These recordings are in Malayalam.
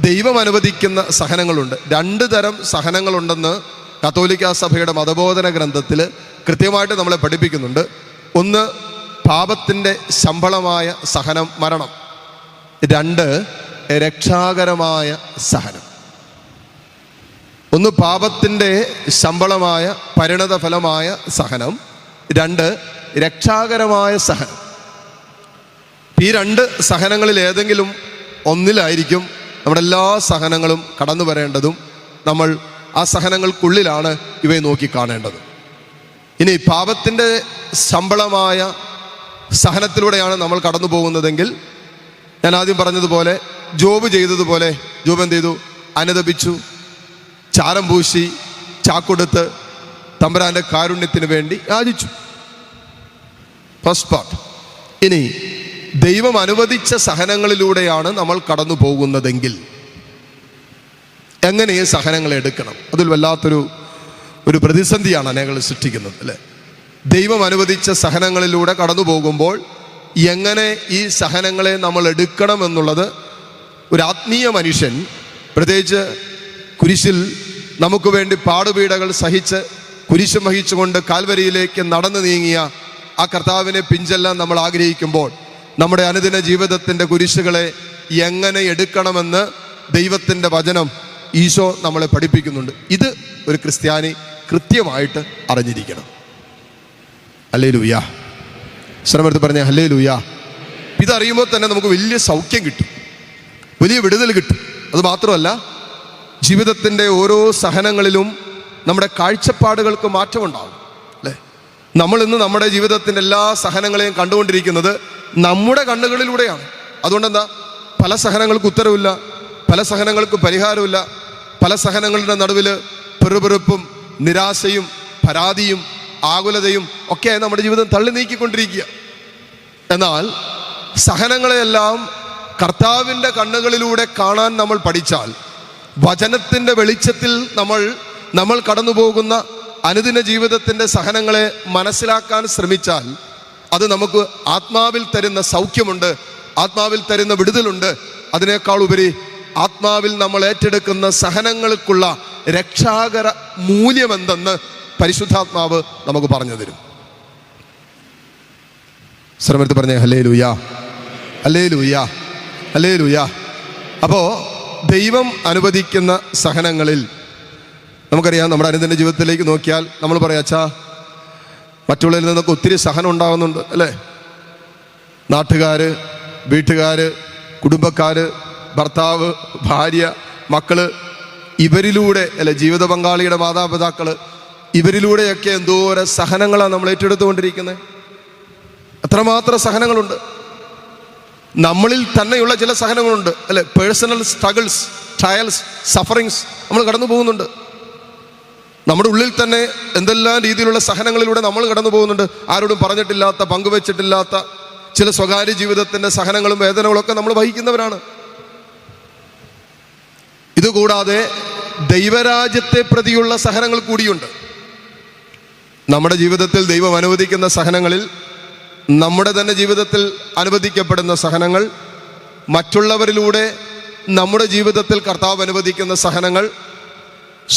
ദൈവം അനുവദിക്കുന്ന സഹനങ്ങളുണ്ട്. 2 തരം സഹനങ്ങളുണ്ടെന്ന് കത്തോലിക്കാ സഭയുടെ മതബോധന ഗ്രന്ഥത്തിൽ കൃത്യമായിട്ട് നമ്മളെ പഠിപ്പിക്കുന്നുണ്ട്. ഒന്ന്, പാപത്തിൻ്റെ ശമ്പളമായ സഹനം, മരണം. 2, രക്ഷാകരമായ സഹനം. ഒന്ന് പാപത്തിൻ്റെ ശമ്പളമായ പരിണതഫലമായ സഹനം, 2 രക്ഷാകരമായ സഹനം. ഈ 2 സഹനങ്ങളിൽ ഏതെങ്കിലും ഒന്നിലായിരിക്കും നമ്മുടെ എല്ലാ സഹനങ്ങളും കടന്നു വരേണ്ടതും. നമ്മൾ ആ സഹനങ്ങൾക്കുള്ളിലാണ് ഇവയെ നോക്കി കാണേണ്ടത്. ഇനി പാപത്തിൻ്റെ ശമ്പളമായ സഹനത്തിലൂടെയാണ് നമ്മൾ കടന്നു പോകുന്നതെങ്കിൽ, ഞാൻ ആദ്യം പറഞ്ഞതുപോലെ ജോബ് ചെയ്തതുപോലെ, ജോബ് എന്ത് ചെയ്തു? അനുതപിച്ചു, ചാരം പൂശി, ചാക്കൊടുത്ത് തമ്പുരാന്റെ കാരുണ്യത്തിന് വേണ്ടി യാചിച്ചു. First part. ഇനി ദൈവം അനുവദിച്ച സഹനങ്ങളിലൂടെയാണ് നമ്മൾ കടന്നു പോകുന്നതെങ്കിൽ എങ്ങനെ ഈ സഹനങ്ങൾ എടുക്കണം? അതിൽ വല്ലാത്തൊരു പ്രതിസന്ധിയാണ് അനേകൾ സൃഷ്ടിക്കുന്നത്, അല്ലേ? ദൈവം അനുവദിച്ച സഹനങ്ങളിലൂടെ കടന്നു പോകുമ്പോൾ എങ്ങനെ ഈ സഹനങ്ങളെ നമ്മൾ എടുക്കണം എന്നുള്ളത് ഒരു ആത്മീയ മനുഷ്യൻ, പ്രത്യേകിച്ച് കുരിശിൽ നമുക്ക് വേണ്ടി പാടുപീഡകൾ സഹിച്ച് കുരിശ് വഹിച്ചുകൊണ്ട് കാൽവരിയിലേക്ക് നടന്നു നീങ്ങിയ ആ കർത്താവിനെ പിഞ്ചെല്ലാം നമ്മൾ ആഗ്രഹിക്കുമ്പോൾ നമ്മുടെ അനുദിന ജീവിതത്തിൻ്റെ കുരിശുകളെ എങ്ങനെ എടുക്കണമെന്ന് ദൈവത്തിൻ്റെ വചനം, ഈശോ നമ്മളെ പഠിപ്പിക്കുന്നുണ്ട്. ഇത് ഒരു ക്രിസ്ത്യാനി കൃത്യമായിട്ട് അറിഞ്ഞിരിക്കണം. ഹല്ലേലൂയ. ശ്രമമെടുത്ത് പറഞ്ഞ ഹല്ലേലൂയ. ഇതറിയുമ്പോൾ തന്നെ നമുക്ക് വലിയ സൗഖ്യം കിട്ടും, വലിയ വിടുതൽ കിട്ടും. അത് മാത്രമല്ല, ജീവിതത്തിൻ്റെ ഓരോ സഹനങ്ങളിലും നമ്മുടെ കാഴ്ചപ്പാടുകൾക്ക് മാറ്റമുണ്ടാകും, അല്ലേ? നമ്മൾ ഇന്ന് നമ്മുടെ ജീവിതത്തിൻ്റെ എല്ലാ സഹനങ്ങളെയും കണ്ടുകൊണ്ടിരിക്കുന്നത് നമ്മുടെ കണ്ണുകളിലൂടെയാണ്. അതുകൊണ്ടെന്താ? പല സഹനങ്ങൾക്ക് ഉത്തരവില്ല, പല സഹനങ്ങൾക്ക് പരിഹാരമില്ല, പല സഹനങ്ങളുടെ നടുവിൽ പെറുപെറുപ്പും നിരാശയും പരാതിയും ആകുലതയും ഒക്കെ നമ്മുടെ ജീവിതം തള്ളി നീക്കിക്കൊണ്ടിരിക്കുക. എന്നാൽ സഹനങ്ങളെയെല്ലാം കർത്താവിൻ്റെ കണ്ണുകളിലൂടെ കാണാൻ നമ്മൾ പഠിച്ചാൽ, വചനത്തിൻ്റെ വെളിച്ചത്തിൽ നമ്മൾ കടന്നു പോകുന്ന അനുദിന ജീവിതത്തിൻ്റെ സഹനങ്ങളെ മനസ്സിലാക്കാൻ ശ്രമിച്ചാൽ, അത് നമുക്ക് ആത്മാവിൽ തരുന്ന സൗഖ്യമുണ്ട്, ആത്മാവിൽ തരുന്ന വിടുതലുണ്ട്. അതിനേക്കാൾ ഉപരി ആത്മാവിൽ നമ്മൾ ഏറ്റെടുക്കുന്ന സഹനങ്ങൾക്കുള്ള രക്ഷാകര മൂല്യമെന്തെന്ന് പരിശുദ്ധാത്മാവ് നമുക്ക് പറഞ്ഞു തരും. ശ്രമത്തിൽ പറഞ്ഞേ ഹല്ലേലൂയ, ഹല്ലേലൂയ, ഹല്ലേലൂയ. അപ്പോൾ ദൈവം അനുവദിക്കുന്ന സഹനങ്ങളിൽ നമുക്കറിയാം, നമ്മുടെ അനുദിന ജീവിതത്തിലേക്ക് നോക്കിയാൽ നമ്മൾ പറയാം, അച്ഛാ മറ്റുള്ളവരിൽ നിന്നൊക്കെ ഒത്തിരി സഹനം ഉണ്ടാകുന്നുണ്ട്, അല്ലേ? നാട്ടുകാർ, വീട്ടുകാർ, കുടുംബക്കാർ, ഭർത്താവ്, ഭാര്യ, മക്കള്, ഇവരിലൂടെ, അല്ലെ, ജീവിത പങ്കാളിയുടെ മാതാപിതാക്കൾ, ഇവരിലൂടെയൊക്കെ എന്തോരം സഹനങ്ങളാണ് നമ്മൾ ഏറ്റെടുത്തുകൊണ്ടിരിക്കുന്നത്. അത്രമാത്രം സഹനങ്ങളുണ്ട്. നമ്മളിൽ തന്നെയുള്ള ചില സഹനങ്ങളുണ്ട്, അല്ലെ? പേഴ്സണൽ സ്ട്രഗിൾസ്, ട്രയൽസ്, സഫറിങ്സ് നമ്മൾ കടന്നു പോകുന്നുണ്ട്. നമ്മുടെ ഉള്ളിൽ തന്നെ എന്തെല്ലാം രീതിയിലുള്ള സഹനങ്ങളിലൂടെ നമ്മൾ കടന്നു പോകുന്നുണ്ട്. ആരോടും പറഞ്ഞിട്ടില്ലാത്ത, പങ്കുവെച്ചിട്ടില്ലാത്ത ചില സ്വകാര്യ ജീവിതത്തിൻ്റെ സഹനങ്ങളും വേദനകളും ഒക്കെ നമ്മൾ വഹിക്കുന്നവരാണ്. ഇതുകൂടാതെ ദൈവരാജ്യത്തെ പ്രതിയുള്ള സഹനങ്ങൾ കൂടിയുണ്ട്. നമ്മുടെ ജീവിതത്തിൽ ദൈവം അനുവദിക്കുന്ന സഹനങ്ങളിൽ, നമ്മുടെ തന്നെ ജീവിതത്തിൽ അനുവദിക്കപ്പെടുന്ന സഹനങ്ങൾ, മറ്റുള്ളവരിലൂടെ നമ്മുടെ ജീവിതത്തിൽ കർത്താവ് അനുവദിക്കുന്ന സഹനങ്ങൾ,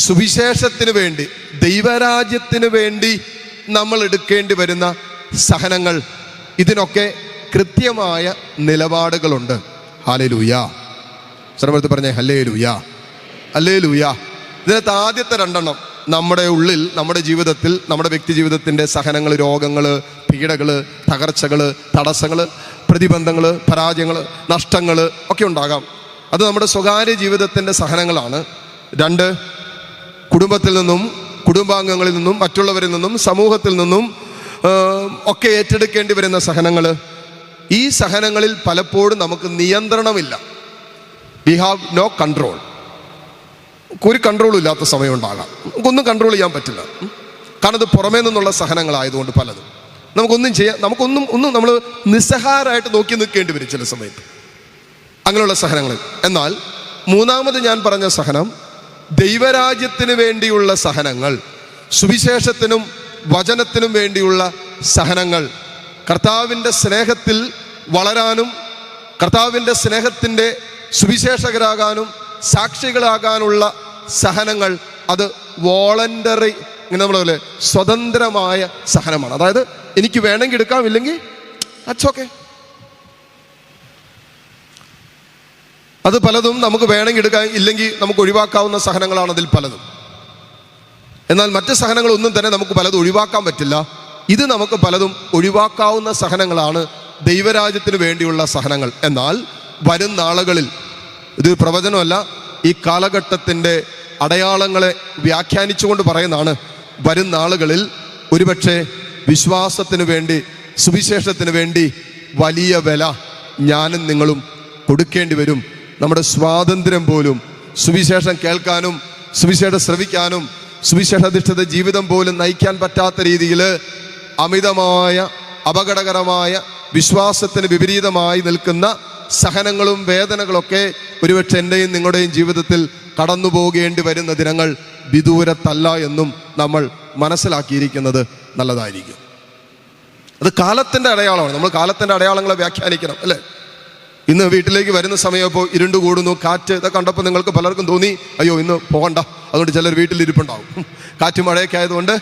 സുവിശേഷത്തിന് വേണ്ടി, ദൈവരാജ്യത്തിന് വേണ്ടി നമ്മൾ എടുക്കേണ്ടി വരുന്ന സഹനങ്ങൾ, ഇതിനൊക്കെ കൃത്യമായ നിലപാടുകളുണ്ട്. ഹല്ലേലൂയ. ശ്രമത്തിൽ പറഞ്ഞേ ഹല്ലേലൂയ, ഹല്ലേലൂയ. ഇതിനകത്ത് ആദ്യത്തെ 2 നമ്മുടെ ഉള്ളിൽ, നമ്മുടെ ജീവിതത്തിൽ, നമ്മുടെ വ്യക്തി ജീവിതത്തിൻ്റെ സഹനങ്ങൾ, രോഗങ്ങൾ, പീഡകൾ, തകർച്ചകൾ, തടസ്സങ്ങൾ, പ്രതിബന്ധങ്ങൾ, പരാജയങ്ങൾ, നഷ്ടങ്ങൾ ഒക്കെ ഉണ്ടാകാം. അത് നമ്മുടെ സ്വകാര്യ ജീവിതത്തിൻ്റെ സഹനങ്ങളാണ്. 2, കുടുംബത്തിൽ നിന്നും, കുടുംബാംഗങ്ങളിൽ നിന്നും, മറ്റുള്ളവരിൽ നിന്നും, സമൂഹത്തിൽ നിന്നും ഒക്കെ ഏറ്റെടുക്കേണ്ടി വരുന്ന സഹനങ്ങൾ. ഈ സഹനങ്ങളിൽ പലപ്പോഴും നമുക്ക് നിയന്ത്രണമില്ല. We have no control. ഒരു കൺട്രോളും ഇല്ലാത്ത സമയം ഉണ്ടാകാം. നമുക്കൊന്നും കൺട്രോൾ ചെയ്യാൻ പറ്റില്ല. കാരണം ഇത് പുറമേ നിന്നുള്ള സഹനങ്ങളായതുകൊണ്ട് പലതും നമുക്കൊന്നും ചെയ്യാൻ, ഒന്നും നമ്മൾ നിസ്സഹായരായിട്ട് നോക്കി നിൽക്കേണ്ടി വരും ചില സമയത്ത്, അങ്ങനെയുള്ള സഹനങ്ങളിൽ. എന്നാൽ മൂന്നാമത് ഞാൻ പറഞ്ഞ സഹനം, ദൈവരാജ്യത്തിന് വേണ്ടിയുള്ള സഹനങ്ങൾ, സുവിശേഷത്തിനും വചനത്തിനും വേണ്ടിയുള്ള സഹനങ്ങൾ, കർത്താവിൻ്റെ സ്നേഹത്തിൽ വളരാനും കർത്താവിൻ്റെ സ്നേഹത്തിൻ്റെ സുവിശേഷകരാകാനും സാക്ഷികളാകാനുള്ള സഹനങ്ങൾ അത് വോളണ്ടറി, ഇങ്ങനെ നമ്മളെ സ്വതന്ത്രമായ സഹനമാണ്. അതായത് എനിക്ക് വേണമെങ്കിൽ എടുക്കാം, ഇല്ലെങ്കിൽ അറ്റ്സ് ഓക്കെ. അത് പലതും നമുക്ക് വേണമെങ്കിൽ എടുക്കാം, ഇല്ലെങ്കിൽ നമുക്ക് ഒഴിവാക്കാവുന്ന സഹനങ്ങളാണ് അതിൽ പലതും. എന്നാൽ മറ്റ് സഹനങ്ങളൊന്നും തന്നെ നമുക്ക് പലതും ഒഴിവാക്കാൻ പറ്റില്ല. ഇത് നമുക്ക് പലതും ഒഴിവാക്കാവുന്ന സഹനങ്ങളാണ്, ദൈവരാജ്യത്തിന് വേണ്ടിയുള്ള സഹനങ്ങൾ. എന്നാൽ വരും നാളുകളിൽ, ഇത് പ്രവചനമല്ല, ഈ കാലഘട്ടത്തിൻ്റെ അടയാളങ്ങളെ വ്യാഖ്യാനിച്ചുകൊണ്ട് പറയുന്നതാണ്, വരും നാളുകളിൽ ഒരുപക്ഷെ വിശ്വാസത്തിന് വേണ്ടി, സുവിശേഷത്തിന് വേണ്ടി വലിയ വില ഞാനും നിങ്ങളും കൊടുക്കേണ്ടി വരും. നമ്മുടെ സ്വാതന്ത്ര്യം പോലും, സുവിശേഷം കേൾക്കാനും സുവിശേഷം ശ്രവിക്കാനും സുവിശേഷാധിഷ്ഠിത ജീവിതം പോലും നയിക്കാൻ പറ്റാത്ത രീതിയിൽ അമിതമായ അപകടകരമായ വിശ്വാസത്തിന് വിപരീതമായി നിൽക്കുന്ന സഹനങ്ങളും വേദനകളൊക്കെ ഒരുപക്ഷെ എൻ്റെയും നിങ്ങളുടെയും ജീവിതത്തിൽ കടന്നു പോകേണ്ടി വരുന്ന ദിനങ്ങൾ വിദൂരത്തല്ല എന്നും നമ്മൾ മനസ്സിലാക്കിയിരിക്കുന്നത് നല്ലതായിരിക്കും. അത് കാലത്തിൻ്റെ അടയാളമാണ്. നമ്മൾ കാലത്തിൻ്റെ അടയാളങ്ങളെ വ്യാഖ്യാനിക്കണം, അല്ലേ? ഇന്ന് വീട്ടിലേക്ക് വരുന്ന സമയം ഇപ്പോൾ ഇരുണ്ട് കൂടുന്നു, കാറ്റ്, ഇതൊക്കെ കണ്ടപ്പോൾ നിങ്ങൾക്ക് പലർക്കും തോന്നി അയ്യോ ഇന്ന് പോകണ്ട. അതുകൊണ്ട് ചിലർ വീട്ടിലിരിപ്പുണ്ടാവും. കാറ്റ് മഴയൊക്കെ ആയതുകൊണ്ട്,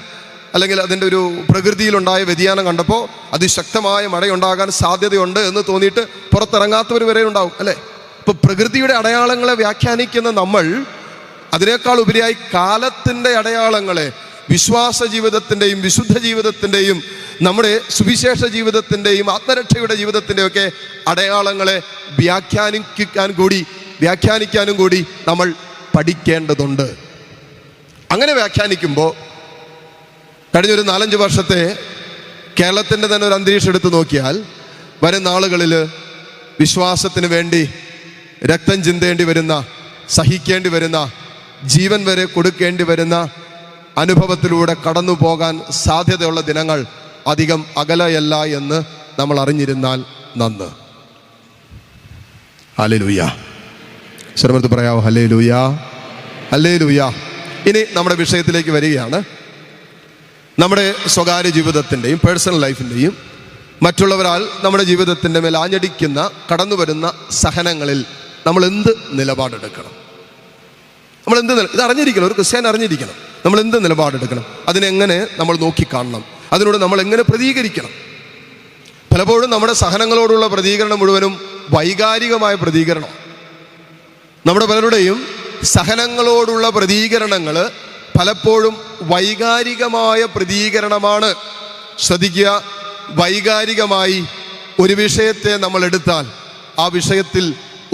അല്ലെങ്കിൽ അതിൻ്റെ ഒരു പ്രകൃതിയിലുണ്ടായ വ്യതിയാനം കണ്ടപ്പോൾ അതിശക്തമായ മഴയുണ്ടാകാൻ സാധ്യതയുണ്ട് എന്ന് തോന്നിയിട്ട് പുറത്തിറങ്ങാത്തവർ വരെ ഉണ്ടാവും, അല്ലേ? ഇപ്പോൾ പ്രകൃതിയുടെ അടയാളങ്ങളെ വ്യാഖ്യാനിക്കുന്ന നമ്മൾ അതിനേക്കാൾ ഉപരിയായി കാലത്തിൻ്റെ അടയാളങ്ങളെ, വിശ്വാസ ജീവിതത്തിൻ്റെയും വിശുദ്ധ ജീവിതത്തിൻ്റെയും നമ്മുടെ സുവിശേഷ ജീവിതത്തിൻ്റെയും ആത്മരക്ഷയുടെ ജീവിതത്തിൻ്റെയും ഒക്കെ അടയാളങ്ങളെ വ്യാഖ്യാനിക്കാനും കൂടി നമ്മൾ പഠിക്കേണ്ടതുണ്ട്. അങ്ങനെ വ്യാഖ്യാനിക്കുമ്പോൾ കഴിഞ്ഞൊരു 4-5 വർഷത്തെ കേരളത്തിൻ്റെ തന്നെ ഒരു അന്തരീക്ഷം എടുത്തു നോക്കിയാൽ, വരും നാളുകളിൽ വിശ്വാസത്തിന് വേണ്ടി രക്തം ചിന്തേണ്ടി വരുന്ന, സഹിക്കേണ്ടി വരുന്ന, ജീവൻ വരെ കൊടുക്കേണ്ടി വരുന്ന അനുഭവത്തിലൂടെ കടന്നു പോകാൻ സാധ്യതയുള്ള ദിനങ്ങൾ അധികം അകലെയല്ല എന്ന് നമ്മൾ അറിഞ്ഞിരുന്നാൽ നന്ന്. ഹല്ലേലൂയ. ശ്രമത്ത് പറയാമോ? Hallelujah, hallelujah. ഇനി നമ്മുടെ വിഷയത്തിലേക്ക് വരികയാണ്. നമ്മുടെ സ്വകാര്യ ജീവിതത്തിൻ്റെയും പേഴ്സണൽ ലൈഫിൻ്റെയും മറ്റുള്ളവരാൽ നമ്മുടെ ജീവിതത്തിൻ്റെ മേൽ ആഞ്ഞടിക്കുന്ന കടന്നു വരുന്ന സഹനങ്ങളിൽ നമ്മൾ എന്ത് നിലപാടെടുക്കണം? ഇത് അറിഞ്ഞിരിക്കണം, ഒരു ക്രിസ്ത്യാനി അറിഞ്ഞിരിക്കണം. നമ്മൾ എന്ത് നിലപാടെടുക്കണം? അതിനെങ്ങനെ നമ്മൾ നോക്കിക്കാണണം? അതിനോട് നമ്മൾ എങ്ങനെ പ്രതികരിക്കണം? പലപ്പോഴും നമ്മുടെ സഹനങ്ങളോടുള്ള പ്രതികരണം മുഴുവനും വൈകാരികമായ പ്രതികരണം. നമ്മുടെ പലരുടെയും സഹനങ്ങളോടുള്ള പ്രതികരണങ്ങൾ പലപ്പോഴും വൈകാരികമായ പ്രതികരണമാണ്. ശ്രദ്ധിക്കുക, വൈകാരികമായി ഒരു വിഷയത്തെ നമ്മൾ എടുത്താൽ ആ വിഷയത്തിൽ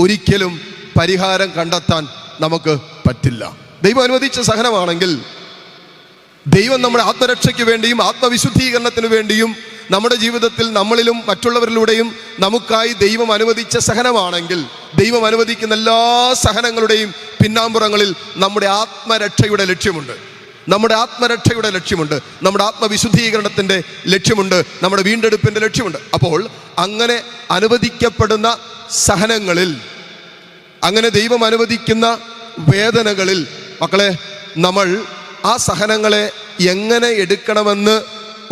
ഒരിക്കലും പരിഹാരം കണ്ടെത്താൻ നമുക്ക് പറ്റില്ല. ദൈവം അനുവദിച്ച സഹനമാണെങ്കിൽ, ദൈവം നമ്മുടെ ആത്മരക്ഷയ്ക്ക് വേണ്ടിയും ആത്മവിശുദ്ധീകരണത്തിന് വേണ്ടിയും നമ്മുടെ ജീവിതത്തിൽ നമ്മളിലും മറ്റുള്ളവരിലൂടെയും നമുക്കായി ദൈവം അനുവദിച്ച സഹനമാണെങ്കിൽ, ദൈവം അനുവദിക്കുന്ന എല്ലാ സഹനങ്ങളുടെയും പിന്നാമ്പുറങ്ങളിൽ നമ്മുടെ ആത്മരക്ഷയുടെ ലക്ഷ്യമുണ്ട്, നമ്മുടെ ആത്മരക്ഷയുടെ ലക്ഷ്യമുണ്ട്, നമ്മുടെ ആത്മവിശുദ്ധീകരണത്തിൻ്റെ ലക്ഷ്യമുണ്ട്, നമ്മുടെ വീണ്ടെടുപ്പിൻ്റെ ലക്ഷ്യമുണ്ട്. അപ്പോൾ അങ്ങനെ അനുവദിക്കപ്പെടുന്ന സഹനങ്ങളിൽ, അങ്ങനെ ദൈവം അനുവദിക്കുന്ന വേദനകളിൽ, മക്കളെ, നമ്മൾ ആ സഹനങ്ങളെ എങ്ങനെ എടുക്കണമെന്ന്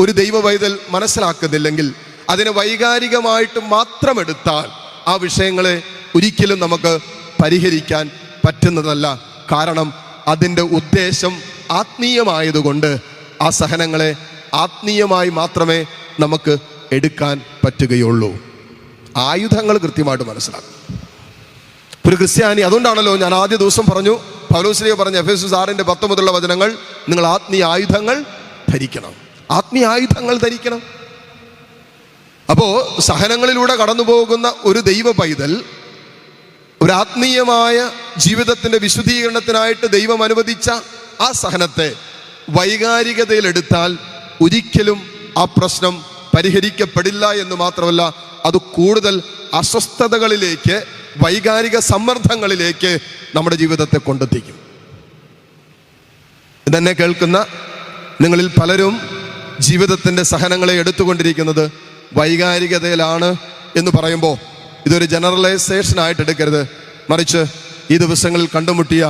ഒരു ദൈവ പൈതൽ മനസ്സിലാക്കുന്നില്ലെങ്കിൽ, അതിനെ വൈകാരികമായിട്ട് മാത്രം എടുത്താൽ ആ വിഷയങ്ങളെ ഒരിക്കലും നമുക്ക് പരിഹരിക്കാൻ പറ്റുന്നതല്ല. കാരണം അതിൻ്റെ ഉദ്ദേശം ആത്മീയമായതുകൊണ്ട് ആ സഹനങ്ങളെ ആത്മീയമായി മാത്രമേ നമുക്ക് എടുക്കാൻ പറ്റുകയുള്ളൂ. ആയുധങ്ങൾ കൃത്യമായിട്ട് മനസ്സിലാക്കും ഒരു ക്രിസ്ത്യാനി. അതുകൊണ്ടാണല്ലോ ഞാൻ ആദ്യ ദിവസം പറഞ്ഞു, പൗലോസ്ലീഹ പറഞ്ഞ എഫെസ്യസ് 6:10 മുതലുള്ള വചനങ്ങൾ, നിങ്ങൾ ആത്മീയ ആയുധങ്ങൾ ധരിക്കണം, ആത്മീയ ആയുധങ്ങൾ ധരിക്കണം. അപ്പോൾ സഹനങ്ങളിലൂടെ കടന്നു പോകുന്ന ഒരു ദൈവ പൈതൽ ഒരു ആത്മീയമായ ജീവിതത്തിൻ്റെ വിശുദ്ധീകരണത്തിനായിട്ട് ദൈവം അനുവദിച്ച ആ സഹനത്തെ വൈകാരികതയിലെടുത്താൽ ഒരിക്കലും ആ പ്രശ്നം പരിഹരിക്കപ്പെടില്ല എന്ന് മാത്രമല്ല, അത് കൂടുതൽ അസ്വസ്ഥതകളിലേക്ക്, വൈകാരിക സമ്മർദ്ദങ്ങളിലേക്ക് നമ്മുടെ ജീവിതത്തെ കൊണ്ടെത്തിക്കും. ഇതെന്നെ കേൾക്കുന്ന നിങ്ങളിൽ പലരും ജീവിതത്തിൻ്റെ സഹനങ്ങളെ എടുത്തുകൊണ്ടിരിക്കുന്നത് വൈകാരികതയിലാണ് എന്ന് പറയുമ്പോൾ ഇതൊരു ജനറലൈസേഷനായിട്ട് എടുക്കരുത്. മറിച്ച് ഈ ദിവസങ്ങളിൽ കണ്ടുമുട്ടിയ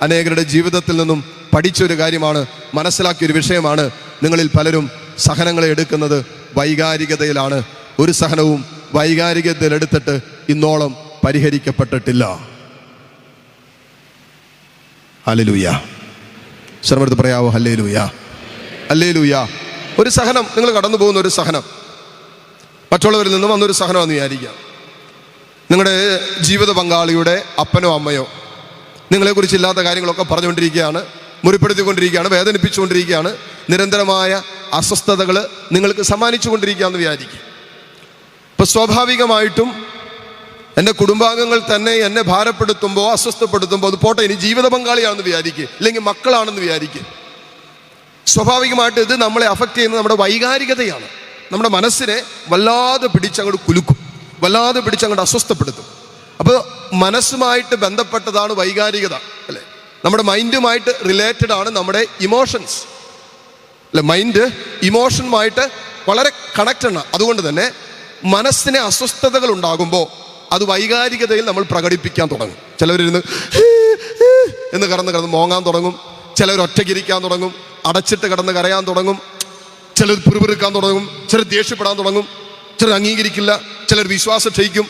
അനേകരുടെ ജീവിതത്തിൽ നിന്നും പഠിച്ചൊരു കാര്യമാണ്, മനസ്സിലാക്കിയൊരു വിഷയമാണ്. നിങ്ങളിൽ പലരും സഹനങ്ങളെ എടുക്കുന്നത് വൈകാരികതയിലാണ്. ഒരു സഹനവും വൈകാരികതയിൽ എടുത്തിട്ട് ഇന്നോളം പരിഹരിക്കപ്പെട്ടിട്ടില്ല. ഹല്ലേലൂയ. ശ്രമമെടുത്ത് പറയാവോ? Hallelujah, hallelujah. ഒരു സഹനം, നിങ്ങൾ കടന്നു പോകുന്ന ഒരു സഹനം, മറ്റുള്ളവരിൽ നിന്നും വന്നൊരു സഹനമാണെന്ന് വിചാരിക്കാം. നിങ്ങളുടെ ജീവിത പങ്കാളിയുടെ അപ്പനോ അമ്മയോ നിങ്ങളെക്കുറിച്ച് ഇല്ലാത്ത കാര്യങ്ങളൊക്കെ പറഞ്ഞുകൊണ്ടിരിക്കുകയാണ്, മുറിപ്പെടുത്തിക്കൊണ്ടിരിക്കുകയാണ്, വേദനിപ്പിച്ചുകൊണ്ടിരിക്കുകയാണ്, നിരന്തരമായ അസ്വസ്ഥതകൾ നിങ്ങൾക്ക് സമ്മാനിച്ചു കൊണ്ടിരിക്കുകയെന്ന് വിചാരിക്കും. ഇപ്പം സ്വാഭാവികമായിട്ടും എൻ്റെ കുടുംബാംഗങ്ങൾ തന്നെ എന്നെ ഭാരപ്പെടുത്തുമ്പോൾ, അസ്വസ്ഥപ്പെടുത്തുമ്പോൾ, അത് പോട്ടെ, ഇനി ജീവിത പങ്കാളിയാണെന്ന് വിചാരിക്കുക, ഇല്ലെങ്കിൽ മക്കളാണെന്ന് വിചാരിക്കുക. സ്വാഭാവികമായിട്ട് ഇത് നമ്മളെ അഫക്റ്റ് ചെയ്യുന്നത് നമ്മുടെ വൈകാരികതയാണ്. നമ്മുടെ മനസ്സിനെ വല്ലാതെ പിടിച്ചങ്ങോട്ട് കുലുക്കും, വല്ലാതെ പിടിച്ചങ്ങോട്ട് അസ്വസ്ഥപ്പെടുത്തും. അപ്പോൾ മനസ്സുമായിട്ട് ബന്ധപ്പെട്ടതാണ് വൈകാരികത, അല്ലേ? നമ്മുടെ മൈൻഡുമായിട്ട് റിലേറ്റഡ് ആണ് നമ്മുടെ ഇമോഷൻസ്, അല്ലെ? മൈൻഡ് ഇമോഷനുമായിട്ട് വളരെ കണക്റ്റഡ് ആണ്. അതുകൊണ്ട് തന്നെ മനസ്സിന് അസ്വസ്ഥതകൾ ഉണ്ടാകുമ്പോൾ അത് വൈകാരികതയിൽ നമ്മൾ പ്രകടിപ്പിക്കാൻ തുടങ്ങും. ചിലവരിരുന്ന് എന്ന് കിടന്ന് മോങ്ങാൻ തുടങ്ങും, ചിലർ ഒറ്റയ്ക്കിരിക്കാൻ തുടങ്ങും, അടച്ചിട്ട് കിടന്ന് കരയാൻ തുടങ്ങും, ചിലർ പിറുപിറുക്കാൻ തുടങ്ങും, ചിലർ ദേഷ്യപ്പെടാൻ തുടങ്ങും, ചിലർ അംഗീകരിക്കില്ല, ചിലർ വിശ്വാസം ക്ഷയിക്കും,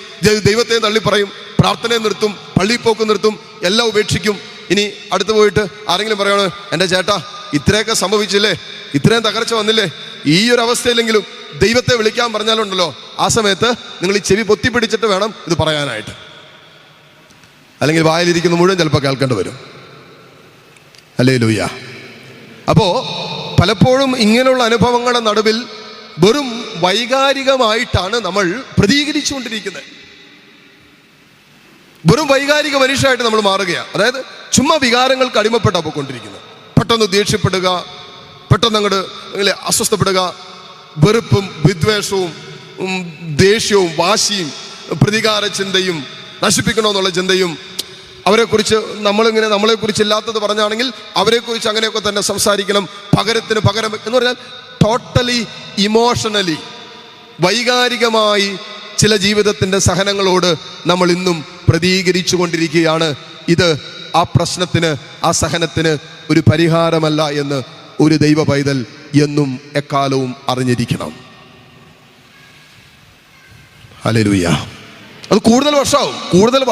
ദൈവത്തെ തള്ളി പറയും, പ്രാർത്ഥനയെ നിർത്തും, പള്ളിപ്പോക്ക് നിർത്തും, എല്ലാം ഉപേക്ഷിക്കും. ഇനി അടുത്ത് പോയിട്ട് ആരെങ്കിലും പറയാണ്, എൻ്റെ ചേട്ടാ ഇത്രയൊക്കെ സംഭവിച്ചില്ലേ, ഇത്രയും തകർച്ച വന്നില്ലേ, ഈ ഒരു അവസ്ഥയിലെങ്കിലും ദൈവത്തെ വിളിക്കാൻ പറഞ്ഞാലുണ്ടല്ലോ, ആ സമയത്ത് നിങ്ങൾ ഈ ചെവി പൊത്തിപ്പിടിച്ചിട്ട് വേണം ഇത് പറയാനായിട്ട്, അല്ലെങ്കിൽ വായിലിരിക്കുന്ന മുഴുവൻ ചിലപ്പോൾ കേൾക്കേണ്ടി വരും. ഹല്ലേലൂയ. അപ്പോൾ പലപ്പോഴും ഇങ്ങനെയുള്ള അനുഭവങ്ങളുടെ നടുവിൽ വെറും വൈകാരികമായിട്ടാണ് നമ്മൾ പ്രതികരിച്ചുകൊണ്ടിരിക്കുന്നത്. വെറും വൈകാരിക മനുഷ്യരായിട്ട് നമ്മൾ മാറുകയാണ്. അതായത് ചുമ്മാ വികാരങ്ങൾക്ക് അടിമപ്പെട്ടാണ് പോയിക്കൊണ്ടിരിക്കുന്നത്. പെട്ടെന്ന് ദേഷ്യപ്പെടുക, പെട്ടെന്ന് അങ്ങോട്ട് അസ്വസ്ഥപ്പെടുക, വെറുപ്പും വിദ്വേഷവും ദേഷ്യവും വാശിയും പ്രതികാര ചിന്തയും നശിപ്പിക്കണമെന്നുള്ള ചിന്തയും, അവരെക്കുറിച്ച് നമ്മളെക്കുറിച്ച് ഇല്ലാത്തത് പറഞ്ഞാണെങ്കിൽ അവരെക്കുറിച്ച് അങ്ങനെയൊക്കെ തന്നെ സംസാരിക്കണം, പകരത്തിന് പകരം എന്ന് പറഞ്ഞാൽ ടോട്ടലി ഇമോഷണലി വൈകാരികമായി ചില ജീവിതത്തിൻ്റെ സഹനങ്ങളോട് നമ്മൾ ഇന്നും പ്രതികരിച്ചു കൊണ്ടിരിക്കുകയാണ്. ഇത് ആ പ്രശ്നത്തിന്, ആ സഹനത്തിന് ഒരു പരിഹാരമല്ല എന്ന് ഒരു ദൈവ പൈതൽ എന്നും എക്കാലവും അറിഞ്ഞിരിക്കണം. ഹല്ലേലൂയ. അത് കൂടുതൽ വഷളാകും, കൂടുതൽ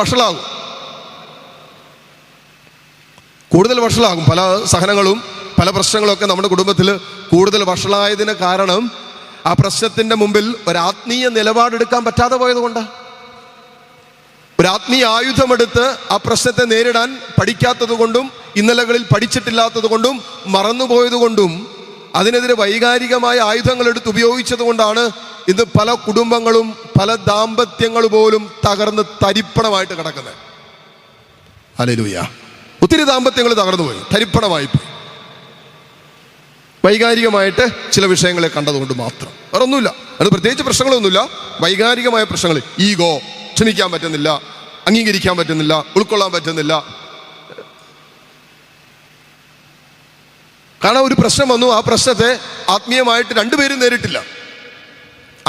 വഷളാകും. പല സഹനങ്ങളും പല പ്രശ്നങ്ങളൊക്കെ നമ്മുടെ കുടുംബത്തിൽ കൂടുതൽ വഷളായതിന് കാരണം ആ പ്രശ്നത്തിൻ്റെ മുമ്പിൽ ഒരാത്മീയ നിലപാടെടുക്കാൻ പറ്റാതെ പോയത് കൊണ്ടാണ്. ഒരാത്മീയ ആയുധമെടുത്ത് ആ പ്രശ്നത്തെ നേരിടാൻ പഠിക്കാത്തത് കൊണ്ടും, ഇന്നലകളിൽ പഠിച്ചിട്ടില്ലാത്തത് കൊണ്ടും, മറന്നുപോയത് കൊണ്ടും, അതിനെതിരെ വൈകാരികമായ ആയുധങ്ങൾ എടുത്ത് ഉപയോഗിച്ചത് കൊണ്ടാണ് ഇന്ന് പല കുടുംബങ്ങളും പല ദാമ്പത്യങ്ങൾ പോലും തകർന്ന് തരിപ്പണമായിട്ട് കിടക്കുന്നത്. ഹല്ലേലൂയ. ഒത്തിരി ദാമ്പത്യങ്ങൾ തകർന്നുപോയി, തരിപ്പണമായിപ്പോയി, വൈകാരികമായിട്ട് ചില വിഷയങ്ങളെ കണ്ടതുകൊണ്ട് മാത്രം. വേറെ ഒന്നുമില്ല, അത് പ്രത്യേകിച്ച് പ്രശ്നങ്ങളൊന്നുമില്ല. വൈകാരികമായ പ്രശ്നങ്ങൾ, ഈഗോ, ക്ഷമിക്കാൻ പറ്റുന്നില്ല, അംഗീകരിക്കാൻ പറ്റുന്നില്ല, ഉൾക്കൊള്ളാൻ പറ്റുന്നില്ല. കാരണം ഒരു പ്രശ്നം വന്നു, ആ പ്രശ്നത്തെ ആത്മീയമായിട്ട് രണ്ടുപേരും നേരിട്ടില്ല.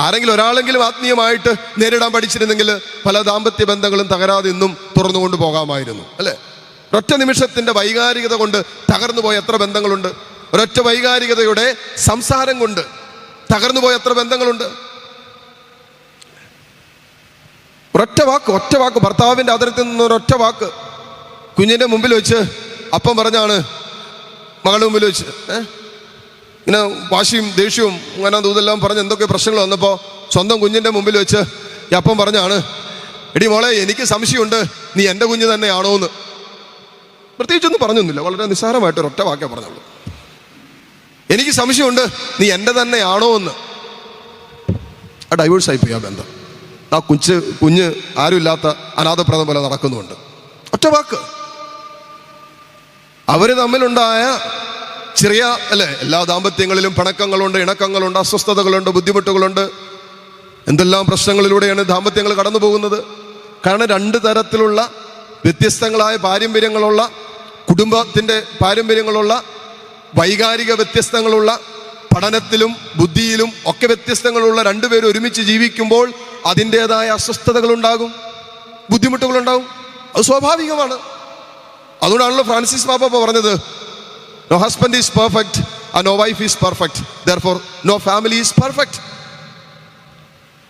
ആരെങ്കിലും ഒരാളെങ്കിലും ആത്മീയമായിട്ട് നേരിടാൻ പഠിച്ചിരുന്നെങ്കിൽ പല ദാമ്പത്യ ബന്ധങ്ങളും തകരാതെ ഇന്നും തുറന്നുകൊണ്ട് പോകാമായിരുന്നു, അല്ലേ? ഒരൊറ്റ നിമിഷത്തിന്റെ വൈകാരികത കൊണ്ട് തകർന്നു പോയ എത്ര ബന്ധങ്ങളുണ്ട്. ഒരൊറ്റ വൈകാരികതയുടെ സംസാരം കൊണ്ട് തകർന്നു പോയ എത്ര ബന്ധങ്ങളുണ്ട്. ഒറ്റ വാക്ക് ഭർത്താവിൻ്റെ അതിർത്തിൽ നിന്ന് ഒരൊറ്റ വാക്ക് കുഞ്ഞിൻ്റെ മുമ്പിൽ വെച്ച് അപ്പം പറഞ്ഞാണ്, മകളുടെ മുമ്പിൽ വെച്ച് ഇങ്ങനെ വാശിയും ദേഷ്യവും അങ്ങനെ ഇതെല്ലാം പറഞ്ഞ് എന്തൊക്കെ പ്രശ്നങ്ങൾ വന്നപ്പോൾ സ്വന്തം കുഞ്ഞിൻ്റെ മുമ്പിൽ വെച്ച് ഈ അപ്പം പറഞ്ഞാണ്, എടി മോളെ, എനിക്ക് സംശയമുണ്ട്, നീ എൻ്റെ കുഞ്ഞ് തന്നെയാണോ എന്ന്. പ്രത്യേകിച്ചൊന്നും പറഞ്ഞൊന്നുമില്ല, വളരെ നിസ്സാരമായിട്ട് ഒരൊറ്റ വാക്കേ പറഞ്ഞുള്ളൂ. എനിക്ക് സംശയമുണ്ട്, നീ എൻ്റെ തന്നെയാണോ എന്ന്. ആ ഡൈവേഴ്സായി പോയി ആ ബന്ധം. ആ കുഞ്ഞ് ആരുമില്ലാത്ത അനാഥപ്രദം പോലെ നടക്കുന്നുണ്ട്. ഒറ്റ വാക്ക്. അവര് തമ്മിലുണ്ടായ ചെറിയ, അല്ലേ, എല്ലാ ദാമ്പത്യങ്ങളിലും പിണക്കങ്ങളുണ്ട്, ഇണക്കങ്ങളുണ്ട്, അസ്വസ്ഥതകളുണ്ട്, ബുദ്ധിമുട്ടുകളുണ്ട്. എന്തെല്ലാം പ്രശ്നങ്ങളിലൂടെയാണ് ദാമ്പത്യങ്ങൾ കടന്നു പോകുന്നത്. കാരണം രണ്ട് തരത്തിലുള്ള വ്യത്യസ്തങ്ങളായ പാരമ്പര്യങ്ങളുള്ള, കുടുംബത്തിൻ്റെ പാരമ്പര്യങ്ങളുള്ള, വൈകാരിക വ്യത്യസ്തങ്ങളുള്ള, പഠനത്തിലും ബുദ്ധിയിലും ഒക്കെ വ്യത്യസ്തങ്ങളുള്ള രണ്ടുപേരും ഒരുമിച്ച് ജീവിക്കുമ്പോൾ അതിൻ്റെതായ അസ്വസ്ഥതകളുണ്ടാകും, ബുദ്ധിമുട്ടുകളുണ്ടാകും. അത് സ്വാഭാവികമാണ്. അതുകൊണ്ടാണല്ലോ ഫ്രാൻസിസ് പാപ്പ പറഞ്ഞത്, no husband is perfect and no wife is perfect, therefore no family is perfect.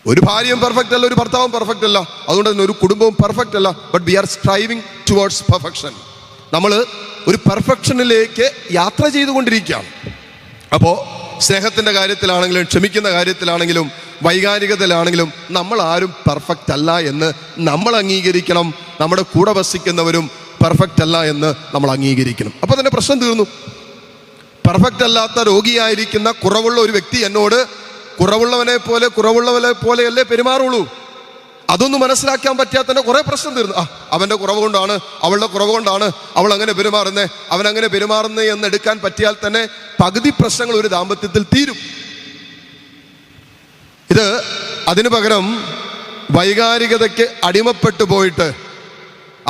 ഒരു ഭാര്യയും പെർഫെക്റ്റ് അല്ല, ഒരു ഭർത്താവും പെർഫെക്റ്റ് അല്ല, അതുകൊണ്ട് തന്നെ ഒരു കുടുംബവും പെർഫെക്റ്റ് അല്ല. But we are striving towards perfection. നമ്മൾ ഒരു പെർഫെക്ഷനിലേക്ക് യാത്ര ചെയ്തുകൊണ്ടിരിക്കുകയാണ്. അപ്പോൾ സ്നേഹത്തിൻ്റെ കാര്യത്തിലാണെങ്കിലും ക്ഷമിക്കുന്ന കാര്യത്തിലാണെങ്കിലും വൈകാരികതയിലാണെങ്കിലും നമ്മൾ ആരും പെർഫെക്റ്റ് അല്ല എന്ന് നമ്മൾ അംഗീകരിക്കണം. നമ്മുടെ കൂടെ വസിക്കുന്നവരും പെർഫെക്റ്റ് അല്ല എന്ന് നമ്മൾ അംഗീകരിക്കണം. അപ്പോൾ തന്നെ പ്രശ്നം തീർന്നു. പെർഫെക്റ്റ് അല്ലാത്ത രോഗിയായിരിക്കുന്ന കുറവുള്ള ഒരു വ്യക്തി എന്നോട് കുറവുള്ളവനെ പോലെയല്ലേ പെരുമാറുള്ളൂ. അതൊന്നും മനസ്സിലാക്കാൻ പറ്റാത്ത തന്നെ കുറേ പ്രശ്നം തീർന്നു. അവൻ്റെ കുറവ് കൊണ്ടാണ്, അവളുടെ കുറവ് കൊണ്ടാണ് അവൾ അങ്ങനെ പെരുമാറുന്നത്, അവനങ്ങനെ പെരുമാറുന്നത് എന്ന് എടുക്കാൻ പറ്റിയാൽ തന്നെ പകുതി പ്രശ്നങ്ങൾ ഒരു ദാമ്പത്യത്തിൽ തീരും. അതിനു പകരം വൈകാരികതയ്ക്ക് അടിമപ്പെട്ടു പോയിട്ട്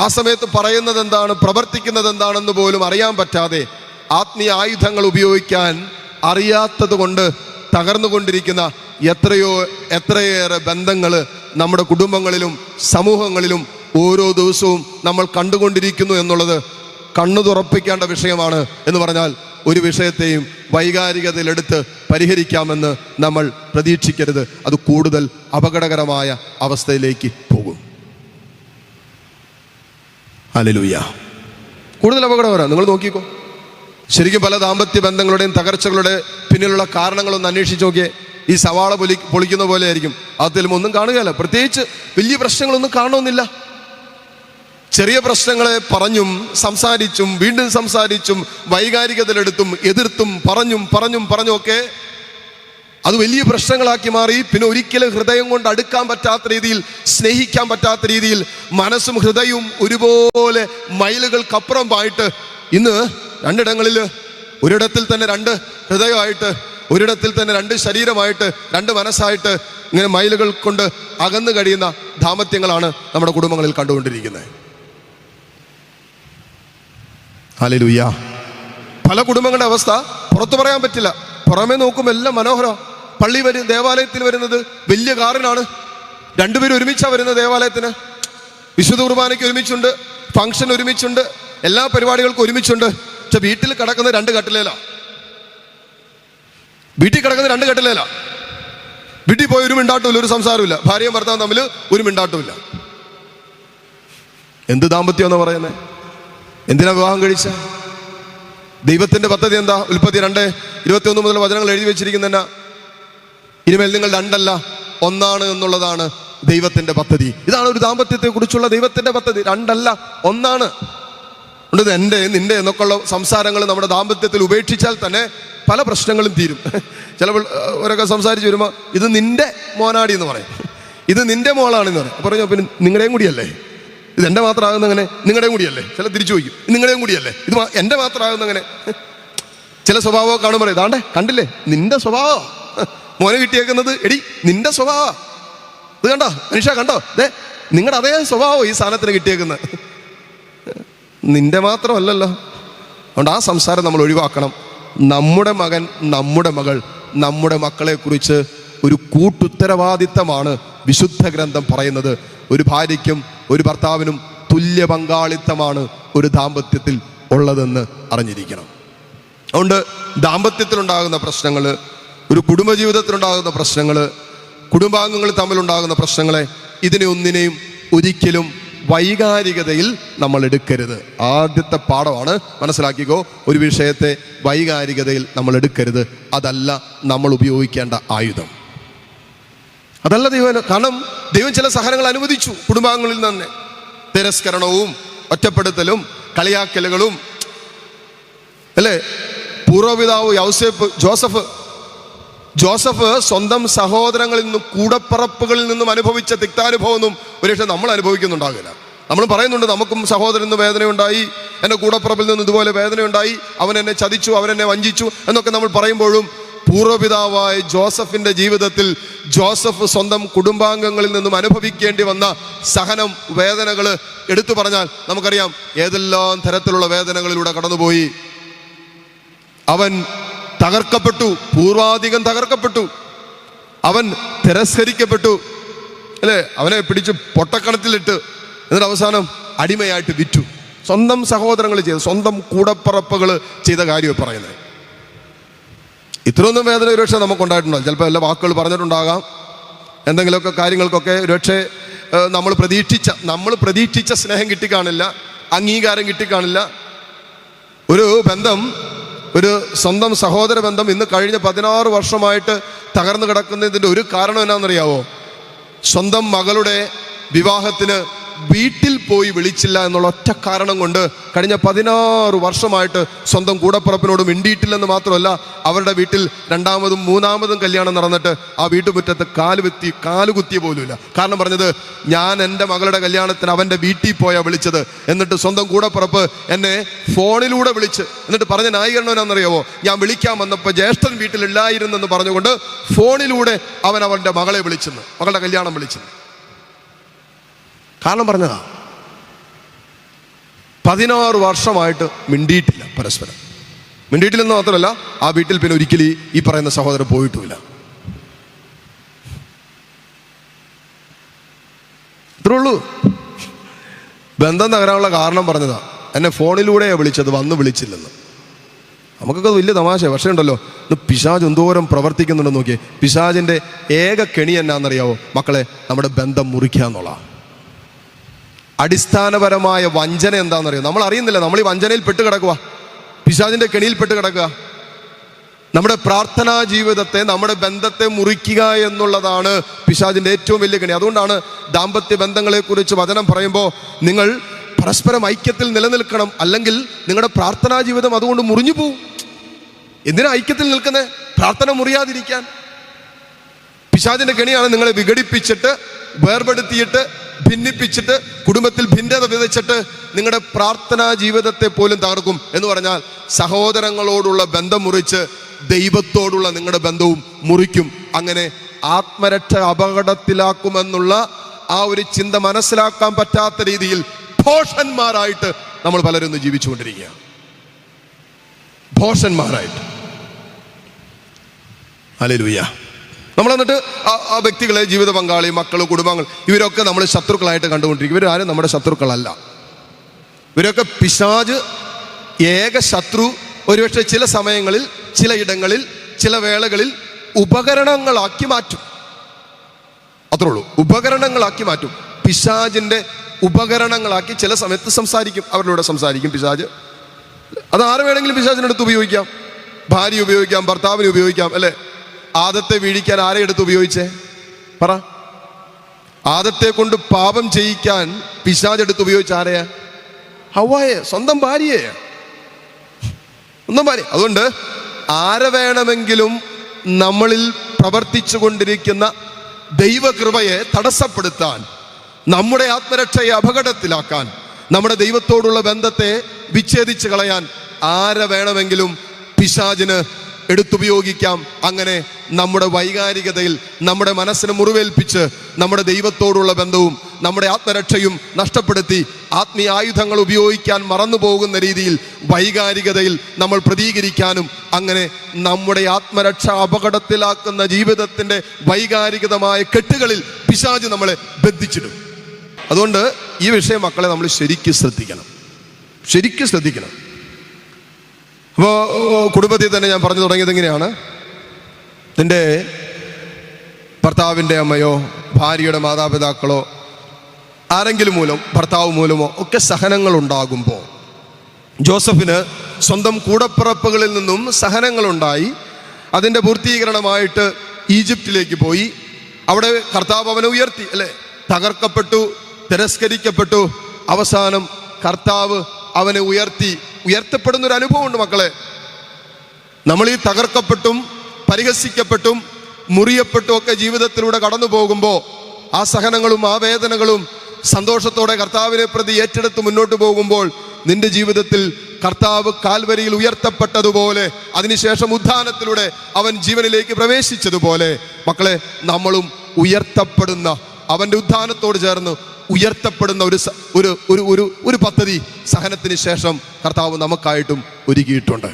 ആ സമയത്ത് പറയുന്നത് എന്താണ്, പ്രവർത്തിക്കുന്നത് എന്താണെന്ന് പോലും അറിയാൻ പറ്റാതെ ആത്മീയ ആയുധങ്ങൾ ഉപയോഗിക്കാൻ അറിയാത്തത് കൊണ്ട് തകർന്നുകൊണ്ടിരിക്കുന്ന എത്രയേറെ ബന്ധങ്ങൾ നമ്മുടെ കുടുംബങ്ങളിലും സമൂഹങ്ങളിലും ഓരോ ദിവസവും നമ്മൾ കണ്ടുകൊണ്ടിരിക്കുന്നു എന്നുള്ളത് കണ്ണു തുറപ്പിക്കേണ്ട വിഷയമാണ്. എന്ന് പറഞ്ഞാൽ ഒരു വിഷയത്തെയും വൈകാരികതയിലെടുത്ത് പരിഹരിക്കാമെന്ന് നമ്മൾ പ്രതീക്ഷിക്കരുത്. അത് കൂടുതൽ അപകടകരമായ അവസ്ഥയിലേക്ക് പോകും. ഹല്ലേലൂയ. കൂടുതൽ അപകടകരമാണ്. നിങ്ങൾ നോക്കിക്കോ, ശരിക്കും പല ദാമ്പത്യ ബന്ധങ്ങളുടെയും തകർച്ചകളുടെ പിന്നിലുള്ള കാരണങ്ങളൊന്ന് അന്വേഷിച്ച് നോക്കിയേ. ഈ സവാള പൊളിക്കുന്ന പോലെ ആയിരിക്കും. അതിലും ഒന്നും കാണുകയല്ല, പ്രത്യേകിച്ച് വലിയ പ്രശ്നങ്ങളൊന്നും കാണുന്നില്ല. ചെറിയ പ്രശ്നങ്ങളെ പറഞ്ഞും സംസാരിച്ചും വീണ്ടും സംസാരിച്ചും വൈകാരികതയിലെടുത്തും എതിർത്തും പറഞ്ഞും ഒക്കെ അത് വലിയ പ്രശ്നങ്ങളാക്കി മാറി. പിന്നെ ഒരിക്കലും ഹൃദയം കൊണ്ട് അടുക്കാൻ പറ്റാത്ത രീതിയിൽ, സ്നേഹിക്കാൻ പറ്റാത്ത രീതിയിൽ മനസ്സും ഹൃദയവും ഒരുപോലെ മൈലുകൾക്കപ്പുറം ആയിട്ട് ഇന്ന് രണ്ടിടങ്ങളിൽ, ഒരിടത്തിൽ തന്നെ രണ്ട് ഹൃദയമായിട്ട്, ഒരിടത്തിൽ തന്നെ രണ്ട് ശരീരമായിട്ട്, രണ്ട് മനസ്സായിട്ട് ഇങ്ങനെ മൈലുകൾ കൊണ്ട് അകന്നു കഴിയുന്ന ദാമ്പത്യങ്ങളാണ് നമ്മുടെ കുടുംബങ്ങളിൽ കണ്ടുകൊണ്ടിരിക്കുന്നത്. ഹല്ലേലൂയ. പല കുടുംബങ്ങളുടെ അവസ്ഥ പുറത്തു പറയാൻ പറ്റില്ല. പുറമേ നോക്കുമ്പോൾ എല്ലാം മനോഹരം. ദേവാലയത്തിൽ വരുന്നത് വലിയ കാറിനാണ്, രണ്ടുപേരും ഒരുമിച്ചാണ് വരുന്നത് ദേവാലയത്തിന്. വിശുദ്ധ കുർബാനയ്ക്ക് ഒരുമിച്ചുണ്ട്, ഫംഗ്ഷൻ ഒരുമിച്ചുണ്ട്, എല്ലാ പരിപാടികൾക്കും ഒരുമിച്ചുണ്ട്. പക്ഷെ വീട്ടിൽ കിടക്കുന്ന രണ്ട് കട്ടിലേല, വീട്ടിൽ പോയി ഒരു മിണ്ടാട്ടമില്ല, ഒരു സംസാരമില്ല, ഭാര്യയും ഭർത്താവും തമ്മിൽ ഒരു മിണ്ടാട്ടമില്ല. എന്ത് ദാമ്പത്യം എന്ന് പറയുന്നത്? എന്തിനാ വിവാഹം കഴിച്ച? ദൈവത്തിന്റെ പദ്ധതി എന്താ? ഉൽപ്പത്തി 2:21 മുതൽ വചനങ്ങൾ എഴുതി വെച്ചിരിക്കുന്ന ഇനിമേൽ നിങ്ങൾ രണ്ടല്ല ഒന്നാണ് എന്നുള്ളതാണ് ദൈവത്തിന്റെ പദ്ധതി. ഇതാണ് ഒരു ദാമ്പത്യത്തെ കുറിച്ചുള്ള ദൈവത്തിന്റെ പദ്ധതി. രണ്ടല്ല ഒന്നാണ്. എൻ്റെ നിന്റെ എന്നൊക്കെയുള്ള സംസാരങ്ങൾ നമ്മുടെ ദാമ്പത്യത്തിൽ ഉപേക്ഷിച്ചാൽ തന്നെ പല പ്രശ്നങ്ങളും തീരും. ചിലവരൊക്കെ സംസാരിച്ച് വരുമ്പോൾ ഇത് നിന്റെ മോനാടി എന്ന് പറയും, ഇത് നിന്റെ മോളാണെന്ന് പറയും. പറഞ്ഞോ പിന്നെ നിങ്ങളുടെയും കൂടിയല്ലേ? ഇത് എൻ്റെ മാത്രമാകുന്ന അങ്ങനെ നിങ്ങളുടെയും കൂടിയല്ലേ? ചില തിരിച്ചു ചോദിക്കും, നിങ്ങളുടെയും കൂടിയല്ലേ? ഇത് എൻ്റെ മാത്രമാകുന്ന അങ്ങനെ. ചില സ്വഭാവം കാണുമ്പോൾ ഇതാണ്ടേ കണ്ടില്ലേ, നിന്റെ സ്വഭാവം മോനെ കിട്ടിയേക്കുന്നത്, എടി നിന്റെ സ്വഭാവം ഇത് കണ്ടോ മനുഷ്യ, കണ്ടോ നിങ്ങളുടെ അതേ സ്വഭാവം ഈ സാധനത്തിന് കിട്ടിയേക്കുന്നത്, നിന്റെ മാത്രമല്ലല്ലോ. അതുകൊണ്ട് ആ സംസാരം നമ്മൾ ഒഴിവാക്കണം. നമ്മുടെ മകൻ, നമ്മുടെ മകൾ, നമ്മുടെ മക്കളെ കുറിച്ച് ഒരു കൂട്ടുത്തരവാദിത്തമാണ് വിശുദ്ധ ഗ്രന്ഥം പറയുന്നത്. ഒരു ഭാര്യയ്ക്കും ഒരു ഭർത്താവിനും തുല്യ പങ്കാളിത്തമാണ് ഒരു ദാമ്പത്യത്തിൽ ഉള്ളതെന്ന് അറിഞ്ഞിരിക്കണം. അതുകൊണ്ട് ദാമ്പത്യത്തിലുണ്ടാകുന്ന പ്രശ്നങ്ങൾ, ഒരു കുടുംബജീവിതത്തിലുണ്ടാകുന്ന പ്രശ്നങ്ങൾ, കുടുംബാംഗങ്ങൾ തമ്മിലുണ്ടാകുന്ന പ്രശ്നങ്ങളെ, ഇതിനെ ഒന്നിനെയും ഒരിക്കലും വൈകാരികതയിൽ നമ്മൾ എടുക്കരുത്. ആദ്യത്തെ പാഠമാണ്, മനസ്സിലാക്കിക്കോ. ഒരു വിഷയത്തെ വൈകാരികതയിൽ നമ്മൾ എടുക്കരുത്. അതല്ല നമ്മൾ ഉപയോഗിക്കേണ്ട ആയുധം, അതല്ല ദൈവം. കാരണം ദൈവം ചില സഹനങ്ങൾ അനുവദിച്ചു കുടുംബാംഗങ്ങളിൽ തന്നെ. തിരസ്കരണവും ഒറ്റപ്പെടുത്തലും കളിയാക്കലുകളും അല്ലേ. പൂർവ്വപിതാവ് ജോസഫ് സ്വന്തം സഹോദരങ്ങളിൽ നിന്നും കൂടപ്പറപ്പുകളിൽ നിന്നും അനുഭവിച്ച തിക്താനുഭവമൊന്നും ഒരുപക്ഷെ നമ്മൾ അനുഭവിക്കുന്നുണ്ടാകില്ല. നമ്മൾ പറയുന്നുണ്ട് നമുക്കും സഹോദരൻ നിന്ന് വേദനയുണ്ടായി, എൻ്റെ കൂടപ്പറപ്പിൽ നിന്ന് ഇതുപോലെ വേദനയുണ്ടായി, അവൻ എന്നെ ചതിച്ചു, അവനെന്നെ വഞ്ചിച്ചു എന്നൊക്കെ നമ്മൾ പറയുമ്പോഴും പൂർവ്വപിതാവായ ജോസഫിന്റെ ജീവിതത്തിൽ ജോസഫ് സ്വന്തം കുടുംബാംഗങ്ങളിൽ നിന്നും അനുഭവിക്കേണ്ടി വന്ന സഹനം, വേദനകൾ എടുത്തു പറഞ്ഞാൽ നമുക്കറിയാം ഏതെല്ലാം തരത്തിലുള്ള വേദനകളിലൂടെ കടന്നുപോയി. അവൻ തകർക്കപ്പെട്ടു, പൂർവാധികം തകർക്കപ്പെട്ടു, അവൻ തിരസ്കരിക്കപ്പെട്ടു അല്ലേ. അവനെ പിടിച്ച് പൊട്ടക്കണത്തിലിട്ട് എന്നിട്ട് അവസാനം അടിമയായിട്ട് വിറ്റു. സ്വന്തം സഹോദരങ്ങൾ ചെയ്ത, സ്വന്തം കൂടപ്പറപ്പുകൾ ചെയ്ത കാര്യം പറയുന്നത്. ഇത്രയൊന്നും വേദന ഒരുപക്ഷെ നമുക്കുണ്ടായിട്ടുണ്ടോ? ചിലപ്പോൾ എല്ലാ വാക്കുകൾ പറഞ്ഞിട്ടുണ്ടാകാം, എന്തെങ്കിലുമൊക്കെ കാര്യങ്ങൾക്കൊക്കെ ഒരുപക്ഷെ നമ്മൾ പ്രതീക്ഷിച്ച സ്നേഹം കിട്ടിക്കാണില്ല, അംഗീകാരം കിട്ടിക്കാണില്ല. ഒരു ബന്ധം, ഒരു സ്വന്തം സഹോദര ബന്ധം ഇന്ന് കഴിഞ്ഞ 16 വർഷമായിട്ട് തകർന്നു കിടക്കുന്നതിൻ്റെ ഒരു കാരണം എന്നാണെന്നറിയാവോ? സ്വന്തം മകളുടെ വിവാഹത്തിന് വീട്ടിൽ പോയി വിളിച്ചില്ല എന്നുള്ള ഒറ്റ കാരണം കൊണ്ട് കഴിഞ്ഞ 16 വർഷമായിട്ട് സ്വന്തം കൂടപ്പുറപ്പിനോട് മിണ്ടിയിട്ടില്ലെന്ന് മാത്രമല്ല, അവരുടെ വീട്ടിൽ 2ാമതും 3ാമതും കല്യാണം നടന്നിട്ട് ആ വീട്ടുമുറ്റത്ത് കാലുകുത്തിയ പോലുമില്ല. കാരണം പറഞ്ഞത്, ഞാൻ എൻ്റെ മകളുടെ കല്യാണത്തിന് അവൻ്റെ വീട്ടിൽ പോയാ വിളിച്ചത്, എന്നിട്ട് സ്വന്തം കൂടപ്പുറപ്പ് എന്നെ ഫോണിലൂടെ വിളിച്ച്, എന്നിട്ട് പറഞ്ഞ ന്യായീകരണം എന്നാണെന്നറിയാവോ? ഞാൻ വിളിക്കാൻ വന്നപ്പോൾ ജ്യേഷ്ഠൻ വീട്ടിലില്ലായിരുന്നെന്ന് പറഞ്ഞുകൊണ്ട് ഫോണിലൂടെ അവൻ്റെ മകളെ വിളിച്ചെന്ന്, മകളുടെ കല്യാണം വിളിച്ചെന്ന്. കാരണം പറഞ്ഞതാ. 16 വർഷമായിട്ട് മിണ്ടിയിട്ടില്ല, പരസ്പരം മിണ്ടിയിട്ടില്ലെന്ന് മാത്രമല്ല, ആ വീട്ടിൽ പിന്നെ ഒരിക്കലും ഈ പറയുന്ന സഹോദരൻ പോയിട്ടുമില്ല. ഇത്രേ ഉള്ളൂ. ബന്ധം തകരാനുള്ള കാരണം പറഞ്ഞതാ, എന്നെ ഫോണിലൂടെയാണ് വിളിച്ചത്, വന്ന് വിളിച്ചില്ലെന്ന്. നമുക്കൊക്കെ വലിയ തമാശ. പക്ഷേ ഉണ്ടല്ലോ, ഇന്ന് പിശാച് എന്തോരം പ്രവർത്തിക്കുന്നുണ്ടെന്ന് നോക്കിയേ. പിശാചിൻ്റെ ഏക കെണി എന്നാണെന്നറിയാവോ മക്കളെ? നമ്മുടെ ബന്ധം മുറിക്കുക എന്നുള്ള അടിസ്ഥാനപരമായ വഞ്ചന എന്താണെന്നറിയോ? നമ്മൾ അറിയുന്നില്ല, നമ്മൾ ഈ വഞ്ചനയിൽ പെട്ട് കിടക്കുക, പിശാചിന്റെ കെണിയിൽ പെട്ട് കിടക്കുക. നമ്മുടെ പ്രാർത്ഥനാ ജീവിതത്തെ, നമ്മുടെ ബന്ധത്തെ മുറിക്കുക എന്നുള്ളതാണ് പിശാചിന്റെ ഏറ്റവും വലിയ കെണി. അതുകൊണ്ടാണ് ദാമ്പത്യ ബന്ധങ്ങളെ കുറിച്ച് വചനം പറയുമ്പോൾ നിങ്ങൾ പരസ്പരം ഐക്യത്തിൽ നിലനിൽക്കണം, അല്ലെങ്കിൽ നിങ്ങളുടെ പ്രാർത്ഥനാ ജീവിതം അതുകൊണ്ട് മുറിഞ്ഞു പോവും. എന്തിനാ ഐക്യത്തിൽ നിൽക്കുന്നത്? പ്രാർത്ഥന മുറിയാതിരിക്കാൻ. പിശാചിന്റെ കെണിയാണ് നിങ്ങളെ വിഘടിപ്പിച്ചിട്ട്, വേർപെടുത്തിയിട്ട്, ഭിന്നിപ്പിച്ചിട്ട്, കുടുംബത്തിൽ ഭിന്നത വിതച്ചിട്ട് നിങ്ങളുടെ പ്രാർത്ഥനാ ജീവിതത്തെ പോലും തകർക്കും. എന്ന് പറഞ്ഞാൽ സഹോദരങ്ങളോടുള്ള ബന്ധം മുറിച്ച് ദൈവത്തോടുള്ള നിങ്ങളുടെ ബന്ധവും മുറിക്കും. അങ്ങനെ ആത്മരക്ഷ അപകടത്തിലാക്കുമെന്നുള്ള ആ ഒരു ചിന്ത മനസ്സിലാക്കാൻ പറ്റാത്ത രീതിയിൽ ഭോഷന്മാരായിട്ട് നമ്മൾ പലരും ജീവിച്ചുകൊണ്ടിരിക്കുകയാണ്. ഭോഷന്മാരായിട്ട്. ഹല്ലേലൂയ. നമ്മൾ എന്നിട്ട് ആ വ്യക്തികളെ, ജീവിത പങ്കാളി, മക്കൾ, കുടുംബങ്ങൾ, ഇവരൊക്കെ നമ്മൾ ശത്രുക്കളായിട്ട് കണ്ടുകൊണ്ടിരിക്കും. ഇവരാരും നമ്മുടെ ശത്രുക്കളല്ല. ഇവരൊക്കെ പിശാച് ഏക ശത്രു. ഒരുപക്ഷെ ചില സമയങ്ങളിൽ, ചില ഇടങ്ങളിൽ, ചില വേളകളിൽ ഉപകരണങ്ങളാക്കി മാറ്റും. അത്രേ ഉള്ളൂ. ഉപകരണങ്ങളാക്കി മാറ്റും. പിശാചിന്റെ ഉപകരണങ്ങളാക്കി ചില സമയത്ത് സംസാരിക്കും, അവരിലൂടെ സംസാരിക്കും പിശാച്. അത് ആര് വേണമെങ്കിലും പിശാചിനടുത്ത് ഉപയോഗിക്കാം. ഭാര്യ ഉപയോഗിക്കാം, ഭർത്താവിനെ ഉപയോഗിക്കാം, അല്ലേ? ആദത്തെ വീഴിക്കാൻ ആരെ എടുത്ത് ഉപയോഗിച്ചേ? പറ. ആദത്തെ കൊണ്ട് പാപം ചെയ്യിക്കാൻ പിശാച് എടുത്ത് ഉപയോഗിച്ച ആരെയാ? ഹവ്വായെ, സ്വന്തം ഭാര്യയെ, സ്വന്തം ഭാര്യ. അതുകൊണ്ട് ആരെ വേണമെങ്കിലും നമ്മളിൽ പ്രവർത്തിച്ചു കൊണ്ടിരിക്കുന്ന ദൈവകൃപയെ തടസ്സപ്പെടുത്താൻ, നമ്മുടെ ആത്മരക്ഷയെ അപകടത്തിലാക്കാൻ, നമ്മുടെ ദൈവത്തോടുള്ള ബന്ധത്തെ വിച്ഛേദിച്ച് കളയാൻ ആരെ വേണമെങ്കിലും പിശാചിന് എടുത്തുപയോഗിക്കാം. അങ്ങനെ നമ്മുടെ വൈകാരികതയിൽ, നമ്മുടെ മനസ്സിനെ മുറിവേൽപ്പിച്ച് നമ്മുടെ ദൈവത്തോടുള്ള ബന്ധവും നമ്മുടെ ആത്മരക്ഷയും നഷ്ടപ്പെടുത്തി ആത്മീയ ആയുധങ്ങൾ ഉപയോഗിക്കാൻ മറന്നു പോകുന്ന രീതിയിൽ വൈകാരികതയിൽ നമ്മൾ പ്രതികരിക്കാനും, അങ്ങനെ നമ്മുടെ ആത്മരക്ഷ അപകടത്തിലാക്കുന്ന ജീവിതത്തിൻ്റെ വൈകാരികതമായ കെട്ടുകളിൽ പിശാച് നമ്മളെ ബന്ധിച്ചിടും. അതുകൊണ്ട് ഈ വിഷയം മക്കളെ നമ്മൾ ശരിക്കും ശ്രദ്ധിക്കണം, ശരിക്കും ശ്രദ്ധിക്കണം. അപ്പോൾ കുടുംബത്തിൽ തന്നെ ഞാൻ പറഞ്ഞു തുടങ്ങിയത് എങ്ങനെയാണ്? നിൻ്റെ ഭർത്താവിൻ്റെ അമ്മയോ ഭാര്യയുടെ മാതാപിതാക്കളോ ആരെങ്കിലും മൂലം, ഭർത്താവ് മൂലമോ ഒക്കെ സഹനങ്ങൾ ഉണ്ടാകുമ്പോൾ, ജോസഫിന് സ്വന്തം കൂടപ്പിറപ്പുകളിൽ നിന്നും സഹനങ്ങളുണ്ടായി. അതിൻ്റെ പൂർത്തീകരണമായിട്ട് ഈജിപ്തിലേക്ക് പോയി. അവിടെ കർത്താവ് അവനെ ഉയർത്തി, അല്ലേ? തകർക്കപ്പെട്ടു, തിരസ്കരിക്കപ്പെട്ടു. അവസാനം കർത്താവ് അവനെ ഉയർത്തപ്പെടുന്നൊരു അനുഭവമുണ്ട് മക്കളെ. നമ്മൾ ഈ തകർക്കപ്പെട്ടും പരിഹസിക്കപ്പെട്ടും മുറിയപ്പെട്ടും ഒക്കെ ജീവിതത്തിലൂടെ കടന്നു പോകുമ്പോൾ ആ സഹനങ്ങളും ആ വേദനകളും സന്തോഷത്തോടെ കർത്താവിനെ പ്രതി ഏറ്റെടുത്ത് മുന്നോട്ട് പോകുമ്പോൾ നിന്റെ ജീവിതത്തിൽ കർത്താവ് കാൽവരിയിൽ ഉയർത്തപ്പെട്ടതുപോലെ, അതിനുശേഷം ഉത്ഥാനത്തിലൂടെ അവൻ ജീവനിലേക്ക് പ്രവേശിച്ചതുപോലെ മക്കളെ നമ്മളും ഉയർത്തപ്പെടുന്ന, അവൻ്റെ ഉത്ഥാനത്തോട് ചേർന്ന് ഉയർത്തപ്പെടുന്ന ഒരു പദ്ധതി സഹനത്തിന് ശേഷം കർത്താവ് നമുക്കായിട്ടും ഒരുക്കിയിട്ടുണ്ട്.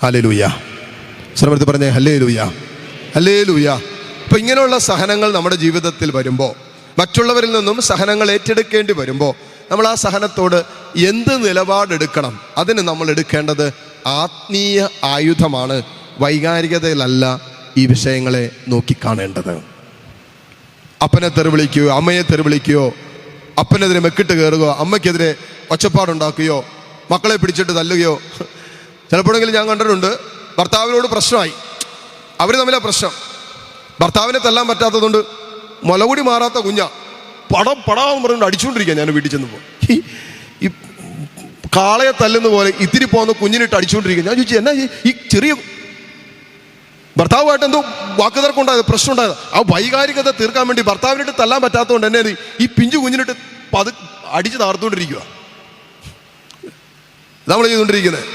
ഹല്ലേലൂയ. ശ്രമത്തിൽ പറഞ്ഞേ ഹല്ലേലൂയ, ഹല്ലേലൂയ. അപ്പൊ ഇങ്ങനെയുള്ള സഹനങ്ങൾ നമ്മുടെ ജീവിതത്തിൽ വരുമ്പോൾ, മറ്റുള്ളവരിൽ നിന്നും സഹനങ്ങൾ ഏറ്റെടുക്കേണ്ടി വരുമ്പോൾ നമ്മൾ ആ സഹനത്തോട് എന്ത് നിലപാടെടുക്കണം? അതിന് നമ്മൾ എടുക്കേണ്ടത് ആത്മീയ ആയുധമാണ്. വൈകാരികതയിലല്ല ഈ വിഷയങ്ങളെ നോക്കിക്കാണേണ്ടത്. അപ്പനെ തെറിവിളിക്കുകയോ, അമ്മയെ തെറിവിളിക്കുകയോ, അപ്പനെതിരെ മെക്കിട്ട് കയറുകയോ, അമ്മയ്ക്കെതിരെ ഒച്ചപ്പാടുണ്ടാക്കുകയോ, മക്കളെ പിടിച്ചിട്ട് തല്ലുകയോ. ചിലപ്പോഴെങ്കിലും ഞാൻ കണ്ടിട്ടുണ്ട്, ഭർത്താവിനോട് പ്രശ്നമായി, അവർ തമ്മിലാ പ്രശ്നം. ഭർത്താവിനെ തല്ലാൻ പറ്റാത്തതുകൊണ്ട് മുലകുടി മാറാത്ത കുഞ്ഞാ പടാന്ന് പറഞ്ഞുകൊണ്ട് അടിച്ചുകൊണ്ടിരിക്കുക. ഞാൻ വീട്ടിൽ ചെന്നപ്പോൾ ഈ കാളയെ തല്ലുന്ന പോലെ ഇത്തിരി പോകുന്ന കുഞ്ഞിനിട്ട് അടിച്ചുകൊണ്ടിരിക്കുക. ഞാൻ ചോദിച്ചു, എന്നാ ഈ ചെറിയ ഭർത്താവുമായിട്ട് എന്തോ വാക്കുതർക്കം ഉണ്ടായത്, പ്രശ്നം ഉണ്ടായത്. ആ വൈകാരികത തീർക്കാൻ വേണ്ടി ഭർത്താവിനിട്ട് തല്ലാൻ പറ്റാത്തതുകൊണ്ട് എന്നെ ഈ പിഞ്ചു കുഞ്ഞിനിട്ട് അടിച്ച് താർത്തുകൊണ്ടിരിക്കുക. നമ്മൾ ചെയ്തുകൊണ്ടിരിക്കുന്നത്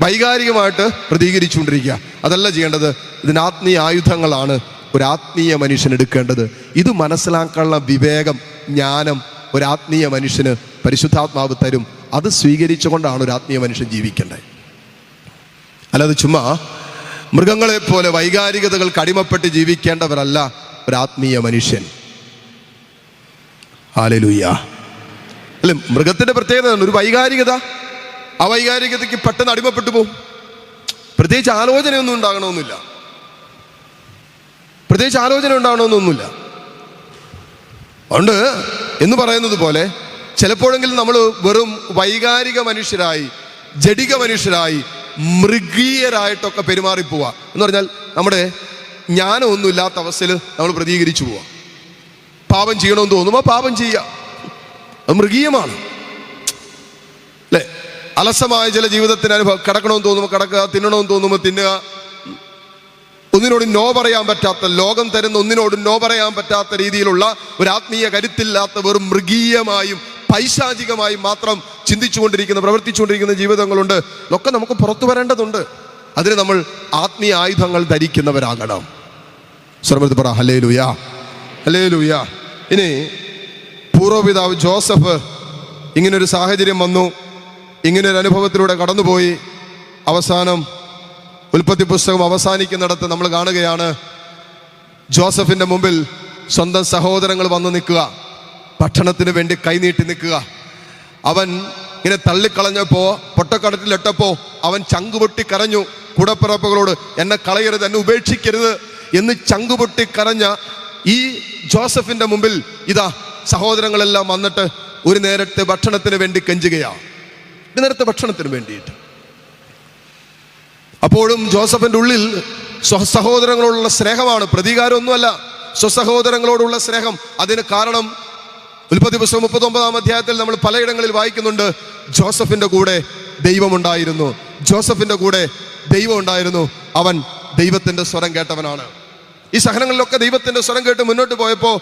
വൈകാരികമായിട്ട് പ്രതികരിച്ചുകൊണ്ടിരിക്കുക. അതല്ല ചെയ്യേണ്ടത്. ഇതിന് ആത്മീയ ആയുധങ്ങളാണ് ഒരു ആത്മീയ മനുഷ്യൻ എടുക്കേണ്ടത്. ഇത് മനസ്സിലാക്കാനുള്ള വിവേകം, ജ്ഞാനം ഒരു ആത്മീയ മനുഷ്യന് പരിശുദ്ധാത്മാവ് തരും. അത് സ്വീകരിച്ചുകൊണ്ടാണ് ഒരു ആത്മീയ മനുഷ്യൻ ജീവിക്കേണ്ടത്. അല്ലാതെ ചുമ്മാ മൃഗങ്ങളെ പോലെ വൈകാരികതകൾക്ക് അടിമപ്പെട്ട് ജീവിക്കേണ്ടവരല്ല ഒരു ആത്മീയ മനുഷ്യൻ. ഹല്ലേലൂയ. അല്ലെ, മൃഗത്തിന്റെ പ്രത്യേകത ഒരു വൈകാരികത, ആ വൈകാരികതയ്ക്ക് പെട്ടെന്ന് അടിമപ്പെട്ടു പോകും. പ്രത്യേകിച്ച് ആലോചന ഉണ്ടാകണമെന്നില്ല. അതുകൊണ്ട് എന്ന് പറയുന്നത് പോലെ ചിലപ്പോഴെങ്കിലും നമ്മൾ വെറും വൈകാരിക മനുഷ്യരായി, ജഡിക മനുഷ്യരായി, മൃഗീയരായിട്ടൊക്കെ പെരുമാറിപ്പോവുക. എന്ന് പറഞ്ഞാൽ നമ്മുടെ ജ്ഞാനമൊന്നുമില്ലാത്ത അവസ്ഥയിൽ നമ്മൾ പ്രതികരിച്ചു പോവുക. പാപം ചെയ്യണമെന്ന് തോന്നുമ്പോൾ പാപം ചെയ്യുക, അത് മൃഗീയമാണ് അല്ലേ. അലസമായ ചില ജീവിതത്തിന് അനുഭവം, കിടക്കണമെന്ന് തോന്നുമ്പോൾ കിടക്കുക, തിന്നണമെന്ന് തോന്നുമ്പോൾ തിന്നുക, ഒന്നിനോട് നോ പറയാൻ പറ്റാത്ത, ലോകം തരുന്ന ഒന്നിനോട് നോ പറയാൻ പറ്റാത്ത രീതിയിലുള്ള ഒരു ആത്മീയ കരുത്തില്ലാത്ത, വെറും മൃഗീയമായും പൈശാചികമായും മാത്രം ചിന്തിച്ചുകൊണ്ടിരിക്കുന്ന, പ്രവർത്തിച്ചുകൊണ്ടിരിക്കുന്ന ജീവിതങ്ങളുണ്ട്. ഇതൊക്കെ നമുക്ക് പുറത്തു വരേണ്ടതുണ്ട്. അതിന് നമ്മൾ ആത്മീയ ആയുധങ്ങൾ ധരിക്കുന്നവരാകണം. ശ്രമത്തിൽ പറ ഹല്ലേലൂയ, ഹല്ലേലൂയ. ഇനി പൂർവ്വപിതാവ് ജോസഫ് ഇങ്ങനൊരു സാഹചര്യം വന്നു, ഇങ്ങനൊരു അനുഭവത്തിലൂടെ കടന്നുപോയി. അവസാനം ഉൽപ്പത്തി പുസ്തകം അവസാനിക്കുന്നിടത്ത് നമ്മൾ കാണുകയാണ്, ജോസഫിന്റെ മുമ്പിൽ സ്വന്തം സഹോദരങ്ങൾ വന്ന് നിൽക്കുക, ഭക്ഷണത്തിന് വേണ്ടി കൈനീട്ടി നിൽക്കുക. അവൻ ഇങ്ങനെ തള്ളിക്കളഞ്ഞപ്പോ, പൊട്ടക്കടത്തിലിട്ടപ്പോ അവൻ ചങ്കുപൊട്ടി കരഞ്ഞു. കൂടപ്പിറപ്പുകളോട് എന്നെ കളയരുത്, എന്നെ ഉപേക്ഷിക്കരുത് എന്ന് ചങ്കുപൊട്ടി കരഞ്ഞ ഈ ജോസഫിന്റെ മുമ്പിൽ ഇതാ സഹോദരങ്ങളെല്ലാം വന്നിട്ട് ഒരു നേരത്തെ ഭക്ഷണത്തിന് വേണ്ടി കെഞ്ചുകയാണ്. ഒരു നേരത്തെ ഭക്ഷണത്തിന് വേണ്ടിയിട്ട്. അപ്പോഴും ജോസഫിന്റെ ഉള്ളിൽ സ്വസഹോദരങ്ങളോടുള്ള സ്നേഹമാണ്, പ്രതികാരമൊന്നുമല്ല, സ്വസഹോദരങ്ങളോടുള്ള സ്നേഹം. അതിന് കാരണം ഉൽപ്പത്തി പുസ്തകം 39-ാം അധ്യായത്തിൽ നമ്മൾ പലയിടങ്ങളിൽ വായിക്കുന്നുണ്ട്, ജോസഫിന്റെ കൂടെ ദൈവമുണ്ടായിരുന്നു, ജോസഫിന്റെ കൂടെ ദൈവം ഉണ്ടായിരുന്നു. അവൻ ദൈവത്തിന്റെ സ്വരം കേട്ടവനാണ്. ഈ സഹനങ്ങളിലൊക്കെ ദൈവത്തിന്റെ സ്വരം കേട്ട് മുന്നോട്ട് പോയപ്പോൾ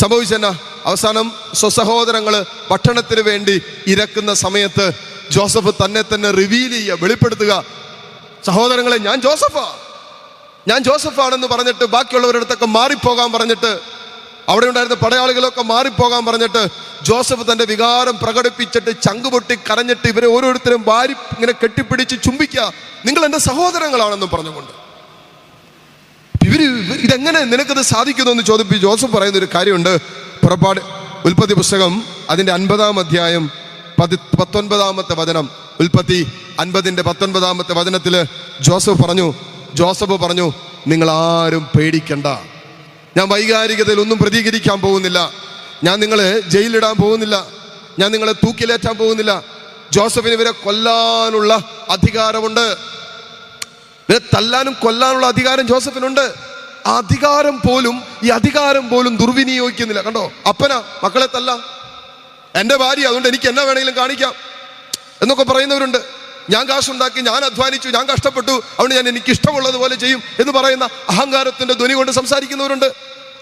സംഭവിച്ചെന്നാ, അവസാനം സ്വസഹോദരങ്ങള് ഭക്ഷണത്തിന് വേണ്ടി ഇരക്കുന്ന സമയത്ത് ജോസഫ് തന്നെ റിവീൽ ചെയ്യുക, വെളിപ്പെടുത്തുക. സഹോദരങ്ങളെ, ഞാൻ ജോസഫാണെന്ന് പറഞ്ഞിട്ട് ബാക്കിയുള്ളവരുടെ അടുത്തൊക്കെ മാറിപ്പോകാൻ പറഞ്ഞിട്ട്, അവിടെ ഉണ്ടായിരുന്ന പടയാളികളൊക്കെ മാറിപ്പോകാൻ പറഞ്ഞിട്ട് ജോസഫ് തന്റെ വികാരം പ്രകടിപ്പിച്ചിട്ട് ചങ്കുപൊട്ടി കരഞ്ഞിട്ട് ഇവരെ ഓരോരുത്തരും വാരി ഇങ്ങനെ കെട്ടിപ്പിടിച്ച് ചുംബിക്കുക, നിങ്ങൾ എൻ്റെ സഹോദരങ്ങളാണെന്നും പറഞ്ഞുകൊണ്ട്. ഇതെങ്ങനെ നിനക്കത് സാധിക്കുന്നു എന്ന് ചോദിച്ചു. ജോസഫ് പറയുന്ന ഒരു കാര്യമുണ്ട്. പുറപ്പാട് ഉൽപ്പത്തി പുസ്തകം അതിൻ്റെ 50-ാം അധ്യായം 19-ാമത്തെ വചനം. ഉൽപ്പത്തി 50-ന്റെ 19-ാമത്തെ വചനത്തിൽ ജോസഫ് പറഞ്ഞു, നിങ്ങൾ ആരും പേടിക്കണ്ട, ഞാൻ വൈകാരികതയിൽ ഒന്നും പ്രതികരിക്കാൻ പോകുന്നില്ല, ഞാൻ നിങ്ങളെ ജയിലിടാൻ പോകുന്നില്ല, ഞാൻ നിങ്ങളെ തൂക്കിലേറ്റാൻ പോകുന്നില്ല. ജോസഫിന് ഇവരെ കൊല്ലാനുള്ള അധികാരമുണ്ട്, ഇവരെ തല്ലാനും കൊല്ലാനുള്ള അധികാരം ജോസഫിനുണ്ട്. ആ അധികാരം പോലും ദുർവിനിയോഗിക്കുന്നില്ല. കണ്ടോ, അപ്പനാ മക്കളെ തല്ലാം, എൻ്റെ ഭാര്യ, അതുകൊണ്ട് എനിക്ക് എന്നാ വേണമെങ്കിലും കാണിക്കാം എന്നൊക്കെ പറയുന്നവരുണ്ട്. ഞാൻ കാശുണ്ടാക്കി, ഞാൻ അധ്വാനിച്ചു, ഞാൻ കഷ്ടപ്പെട്ടു, അതുകൊണ്ട് ഞാൻ എനിക്ക് ഇഷ്ടമുള്ളതുപോലെ ചെയ്യും എന്ന് പറയുന്ന അഹങ്കാരത്തിന്റെ ധ്വനി കൊണ്ട് സംസാരിക്കുന്നവരുണ്ട്.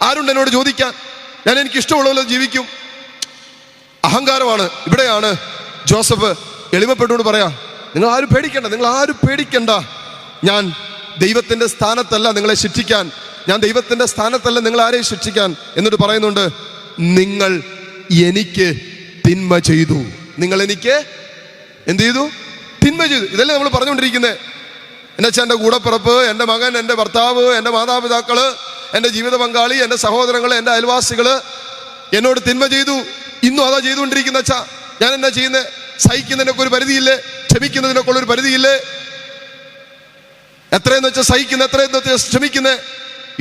ആരുണ്ട് എന്നോട് ചോദിക്കാൻ? ഞാൻ എനിക്ക് ഇഷ്ടമുള്ളതുപോലെ ജീവിക്കും. അഹങ്കാരമാണ്. ഇവിടെയാണ് ജോസഫ് എളിമപ്പെട്ടുകൊണ്ട് പറയാ, നിങ്ങൾ ആരും പേടിക്കണ്ട, ഞാൻ ദൈവത്തിന്റെ സ്ഥാനത്തല്ല നിങ്ങളെ ശിക്ഷിക്കാൻ, ഞാൻ ദൈവത്തിന്റെ സ്ഥാനത്തല്ല നിങ്ങൾ ആരെയും ശിക്ഷിക്കാൻ. എന്നിട്ട് പറയുന്നുണ്ട്, നിങ്ങൾ എനിക്ക് തിന്മ ചെയ്തു, നിങ്ങൾ എനിക്ക് എന്ത് ചെയ്തു? തിന്മ ചെയ്തു. ഇതല്ലേ നമ്മൾ പറഞ്ഞുകൊണ്ടിരിക്കുന്നത്. എൻ്റെ അച്ഛൻ്റെ കൂടപ്പിറപ്പ്, എൻ്റെ മകൻ, എൻ്റെ ഭർത്താവ്, എൻ്റെ മാതാപിതാക്കള്, എൻ്റെ ജീവിത പങ്കാളി, എൻ്റെ സഹോദരങ്ങൾ, എൻ്റെ അയൽവാസികള് എന്നോട് തിന്മ ചെയ്തു. ഇന്നും അതാ ചെയ്തുകൊണ്ടിരിക്കുന്ന അച്ഛാ. ഞാൻ എന്നാ ചെയ്യുന്നത്? സഹിക്കുന്നതിനൊക്കെ ഒരു പരിധിയില്ലേ? ക്ഷമിക്കുന്നതിനൊക്കെ ഉള്ളൊരു പരിധിയില്ലേ? എത്രയെന്ന് വെച്ചാൽ സഹിക്കുന്ന, എത്രയെന്ന് വെച്ചാൽ ക്ഷമിക്കുന്നത്.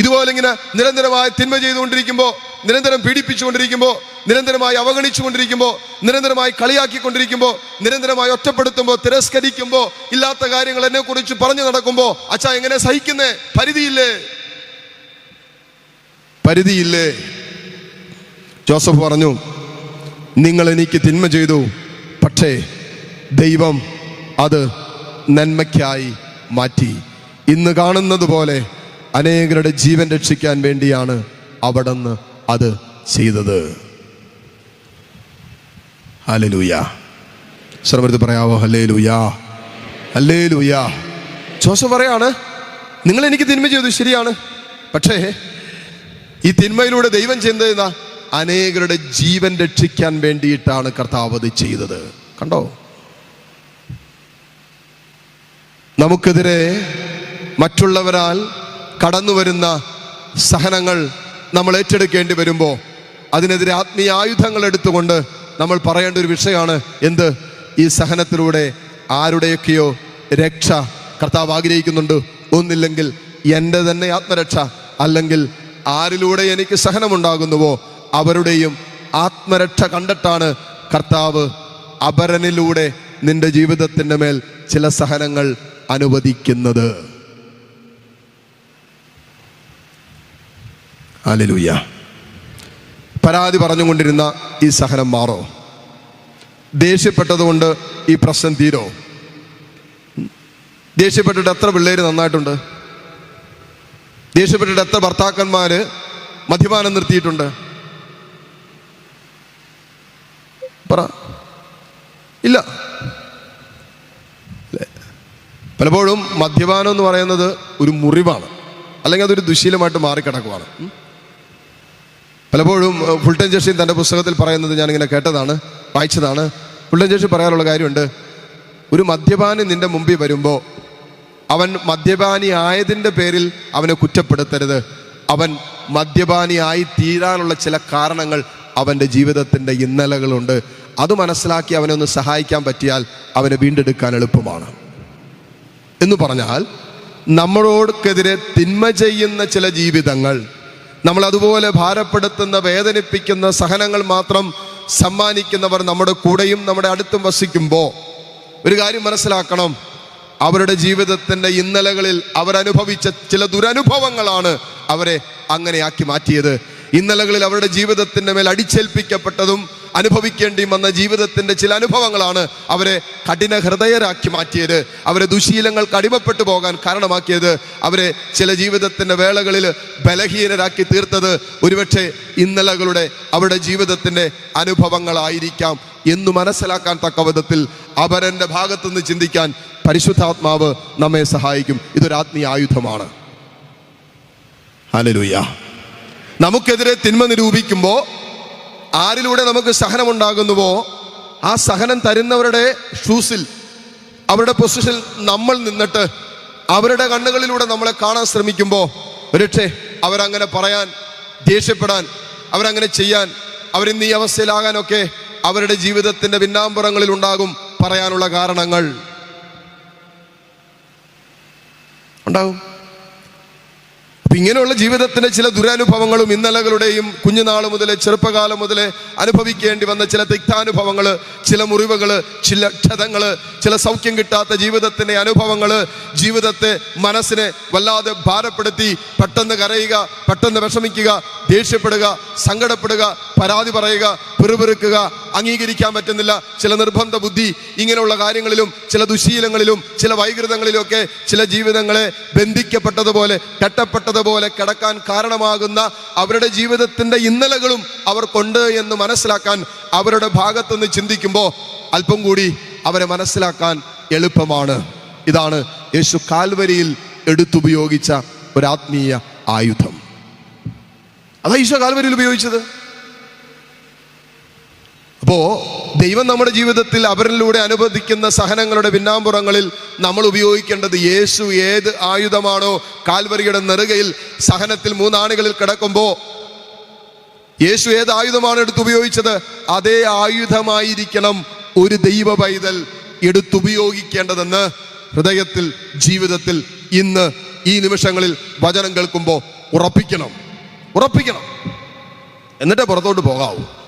ഇതുപോലെ ഇങ്ങനെ നിരന്തരമായി തിന്മ ചെയ്തുകൊണ്ടിരിക്കുമ്പോൾ, നിരന്തരം പീഡിപ്പിച്ചുകൊണ്ടിരിക്കുമ്പോൾ, നിരന്തരമായി അവഗണിച്ചുകൊണ്ടിരിക്കുമ്പോൾ, നിരന്തരമായി കളിയാക്കിക്കൊണ്ടിരിക്കുമ്പോൾ, നിരന്തരമായി ഒറ്റപ്പെടുത്തുമ്പോൾ, തിരസ്കരിക്കുമ്പോൾ, ഇല്ലാത്ത കാര്യങ്ങൾ എന്നെ കുറിച്ച് പറഞ്ഞു നടക്കുമ്പോൾ, അച്ഛാ എങ്ങനെ സഹിക്കുന്നേ? പരിധിയില്ലേ? ജോസഫ് പറഞ്ഞു, നിങ്ങൾ എനിക്ക് തിന്മ ചെയ്തു, പക്ഷേ ദൈവം അത് നന്മയ്ക്കായി മാറ്റി. ഇന്ന് കാണുന്നത് പോലെ അനേകരുടെ ജീവൻ രക്ഷിക്കാൻ വേണ്ടിയാണ് അവിടുന്ന് അത് ചെയ്തത്. ഹല്ലേലൂയ. ശ്രമത്തിൽ പറയാവോ? Hallelujah, hallelujah. ജോസഫ് പറയാണ്, നിങ്ങൾ എനിക്ക് തിന്മ ചെയ്തു, ശരിയാണ്, പക്ഷേ ഈ തിന്മയിലൂടെ ദൈവം ചെയ്യുന്നത് അനേകരുടെ ജീവൻ രക്ഷിക്കാൻ വേണ്ടിയിട്ടാണ് കർത്താവ് അത് ചെയ്തത്. കണ്ടോ? നമുക്കെതിരെ മറ്റുള്ളവരാൽ കടന്നു വരുന്ന സഹനങ്ങൾ നമ്മൾ ഏറ്റെടുക്കേണ്ടി വരുമ്പോൾ അതിനെതിരെ ആത്മീയ ആയുധങ്ങൾ എടുത്തുകൊണ്ട് നമ്മൾ പറയേണ്ട ഒരു വിഷയമാണ് എന്ത്? ഈ സഹനത്തിലൂടെ ആരുടെയൊക്കെയോ രക്ഷ കർത്താവ് ആഗ്രഹിക്കുന്നുണ്ട്. ഒന്നില്ലെങ്കിൽ എൻ്റെ തന്നെ ആത്മരക്ഷ, അല്ലെങ്കിൽ ആരിലൂടെ എനിക്ക് സഹനമുണ്ടാകുന്നുവോ അവരുടെയും ആത്മരക്ഷ കണ്ടിട്ടാണ് കർത്താവ് അപരനിലൂടെ നിന്റെ ജീവിതത്തിൻ്റെ മേൽ ചില സഹനങ്ങൾ അനുവദിക്കുന്നത്. ഹല്ലേലൂയ. പരാതി പറഞ്ഞുകൊണ്ടിരുന്ന ഈ സഹനം മാറോ? ദേഷ്യപ്പെട്ടതുകൊണ്ട് ഈ പ്രശ്നം തീരോ? ദേഷ്യപ്പെട്ടിട്ട് എത്ര പിള്ളേര് നന്നായിട്ടുണ്ട്? ദേഷ്യപ്പെട്ടിട്ട് എത്ര ഭർത്താക്കന്മാര് മദ്യപാനം നിർത്തിയിട്ടുണ്ട്? പറ. ഇല്ല. പലപ്പോഴും മദ്യപാനം എന്ന് പറയുന്നത് ഒരു മുറിവാണ്, അല്ലെങ്കിൽ അതൊരു ദുശീലമായിട്ട് മാറിക്കിടക്കുവാണ്. പലപ്പോഴും ഫുൾട്ടൻ ജോഷി തൻ്റെ പുസ്തകത്തിൽ പറയുന്നത് ഞാനിങ്ങനെ കേട്ടതാണ്, വായിച്ചതാണ്. ഫുൾട്ടൻ ജോഷി പറയാനുള്ള കാര്യമുണ്ട്, ഒരു മദ്യപാനി നിന്റെ മുമ്പിൽ വരുമ്പോൾ അവൻ മദ്യപാനി ആയതിൻ്റെ പേരിൽ അവനെ കുറ്റപ്പെടുത്തരുത്. അവൻ മദ്യപാനിയായി തീരാനുള്ള ചില കാരണങ്ങൾ അവൻ്റെ ജീവിതത്തിൻ്റെ ഇന്നലകളുണ്ട്. അത് മനസ്സിലാക്കി അവനെ ഒന്ന് സഹായിക്കാൻ പറ്റിയാൽ അവനെ വീണ്ടെടുക്കാൻ എളുപ്പമാണ്. എന്ന് പറഞ്ഞാൽ നമ്മളോടൊക്കെതിരെ തിന്മ ചെയ്യുന്ന ചില ജീവിതങ്ങൾ, നമ്മൾ അതുപോലെ ഭാരപ്പെടുത്തുന്ന വേദനിപ്പിക്കുന്ന സഹനങ്ങൾ മാത്രം സമ്മാനിക്കുന്നവർ നമ്മുടെ കൂടെയും നമ്മുടെ അടുത്തും വസിക്കുമ്പോൾ ഒരു കാര്യം മനസ്സിലാക്കണം, അവരുടെ ജീവിതത്തിൻ്റെ ഇന്നലകളിൽ അവരനുഭവിച്ച ചില ദുരനുഭവങ്ങളാണ് അവരെ അങ്ങനെയാക്കി മാറ്റിയത്. ഇന്നലകളിൽ അവരുടെ ജീവിതത്തിൻ്റെ മേൽ അടിച്ചേൽപ്പിക്കപ്പെട്ടതും അനുഭവിക്കേണ്ടി വന്ന ജീവിതത്തിൻ്റെ ചില അനുഭവങ്ങളാണ് അവരെ കഠിന ഹൃദയരാക്കി മാറ്റിയത്, അവരെ ദുശീലങ്ങൾക്ക് അടിമപ്പെട്ടു പോകാൻ കാരണമാക്കിയത്, അവരെ ചില ജീവിതത്തിൻ്റെ വേളകളിൽ ബലഹീനരാക്കി തീർത്തത് ഒരുപക്ഷെ ഇന്നലകളുടെ അവരുടെ ജീവിതത്തിൻ്റെ അനുഭവങ്ങളായിരിക്കാം എന്ന് മനസ്സിലാക്കാൻ തക്ക വിധത്തിൽ അവരൻ്റെ ഭാഗത്തുനിന്ന് ചിന്തിക്കാൻ പരിശുദ്ധാത്മാവ് നമ്മെ സഹായിക്കും. ഇതൊരു ആത്മീയ ആയുധമാണ്. ഹല്ലേലൂയ. നമുക്കെതിരെ തിന്മ നിരൂപിക്കുമ്പോൾ ആരിലൂടെ നമുക്ക് സഹനമുണ്ടാകുന്നുവോ ആ സഹനം തരുന്നവരുടെ ഷൂസിൽ, അവരുടെ പൊസിഷനിൽ നമ്മൾ നിന്നിട്ട് അവരുടെ കണ്ണുകളിലൂടെ നമ്മളെ കാണാൻ ശ്രമിക്കുമ്പോൾ ഒരുപക്ഷെ അവരങ്ങനെ പറയാൻ, ദേഷ്യപ്പെടാൻ, അവരങ്ങനെ ചെയ്യാൻ, അവരിന്ന് ഈ അവസ്ഥയിലാകാനൊക്കെ അവരുടെ ജീവിതത്തിൻ്റെ പിന്നാമ്പുറങ്ങളിൽ ഉണ്ടാകും പറയാനുള്ള കാരണങ്ങൾ ഉണ്ടാകും. അപ്പൊ ഇങ്ങനെയുള്ള ജീവിതത്തിന്റെ ചില ദുരനുഭവങ്ങളും ഇന്നലകളുടെയും കുഞ്ഞുനാൾ മുതലേ ചെറുപ്പകാലം മുതലേ അനുഭവിക്കേണ്ടി വന്ന ചില തിക്താനുഭവങ്ങള്, ചില മുറിവുകള്, ചില ക്ഷതങ്ങള്, ചില സൗഖ്യം കിട്ടാത്ത ജീവിതത്തിന്റെ അനുഭവങ്ങള് ജീവിതത്തെ, മനസ്സിനെ വല്ലാതെ ഭാരപ്പെടുത്തി പെട്ടെന്ന് കരയുക, പെട്ടെന്ന് വിഷമിക്കുക, ദേഷ്യപ്പെടുക, സങ്കടപ്പെടുക, പരാതി പറയുക, പിറുപിറുക്കുക, അംഗീകരിക്കാൻ പറ്റുന്നില്ല, ചില നിർബന്ധ ബുദ്ധി, ഇങ്ങനെയുള്ള കാര്യങ്ങളിലും ചില ദുശീലങ്ങളിലും ചില വൈകൃതങ്ങളിലുമൊക്കെ ചില ജീവിതങ്ങളെ ബന്ധിക്കപ്പെട്ടതുപോലെ കെട്ടപ്പെട്ടതുപോലെ കിടക്കാൻ കാരണമാകുന്ന അവരുടെ ജീവിതത്തിന്റെ ഇന്നലകളും അവർക്കുണ്ട് എന്ന് മനസ്സിലാക്കാൻ അവരുടെ ഭാഗത്തുനിന്ന് ചിന്തിക്കുമ്പോൾ അല്പം കൂടി അവരെ മനസ്സിലാക്കാൻ എളുപ്പമാണ്. ഇതാണ് യേശു കാൽവരിയിൽ എടുത്തുപയോഗിച്ച ഒരു ആത്മീയ ആയുധം. അതാ ഈശോ കാൽവരിയിൽ ഉപയോഗിച്ചത്. അപ്പോ ദൈവം നമ്മുടെ ജീവിതത്തിൽ അവരിലൂടെ അനുവദിക്കുന്ന സഹനങ്ങളുടെ പിന്നാമ്പുറങ്ങളിൽ നമ്മൾ ഉപയോഗിക്കേണ്ടത് യേശു ഏത് ആയുധമാണോ കാൽവരിയുടെ നെറുകയിൽ സഹനത്തിൽ 3 ആണികളിൽ കിടക്കുമ്പോൾ യേശു ഏത് ആയുധമാണ് എടുത്തുപയോഗിച്ചത്, അതേ ആയുധമായിരിക്കണം ഒരു ദൈവ പൈതൽ എടുത്തുപയോഗിക്കേണ്ടതെന്ന് ഹൃദയത്തിൽ, ജീവിതത്തിൽ ഇന്ന് ഈ നിമിഷങ്ങളിൽ വചനം കേൾക്കുമ്പോൾ ഉറപ്പിക്കണം. എന്നിട്ടേ പുറത്തോട്ട് പോകാവൂ.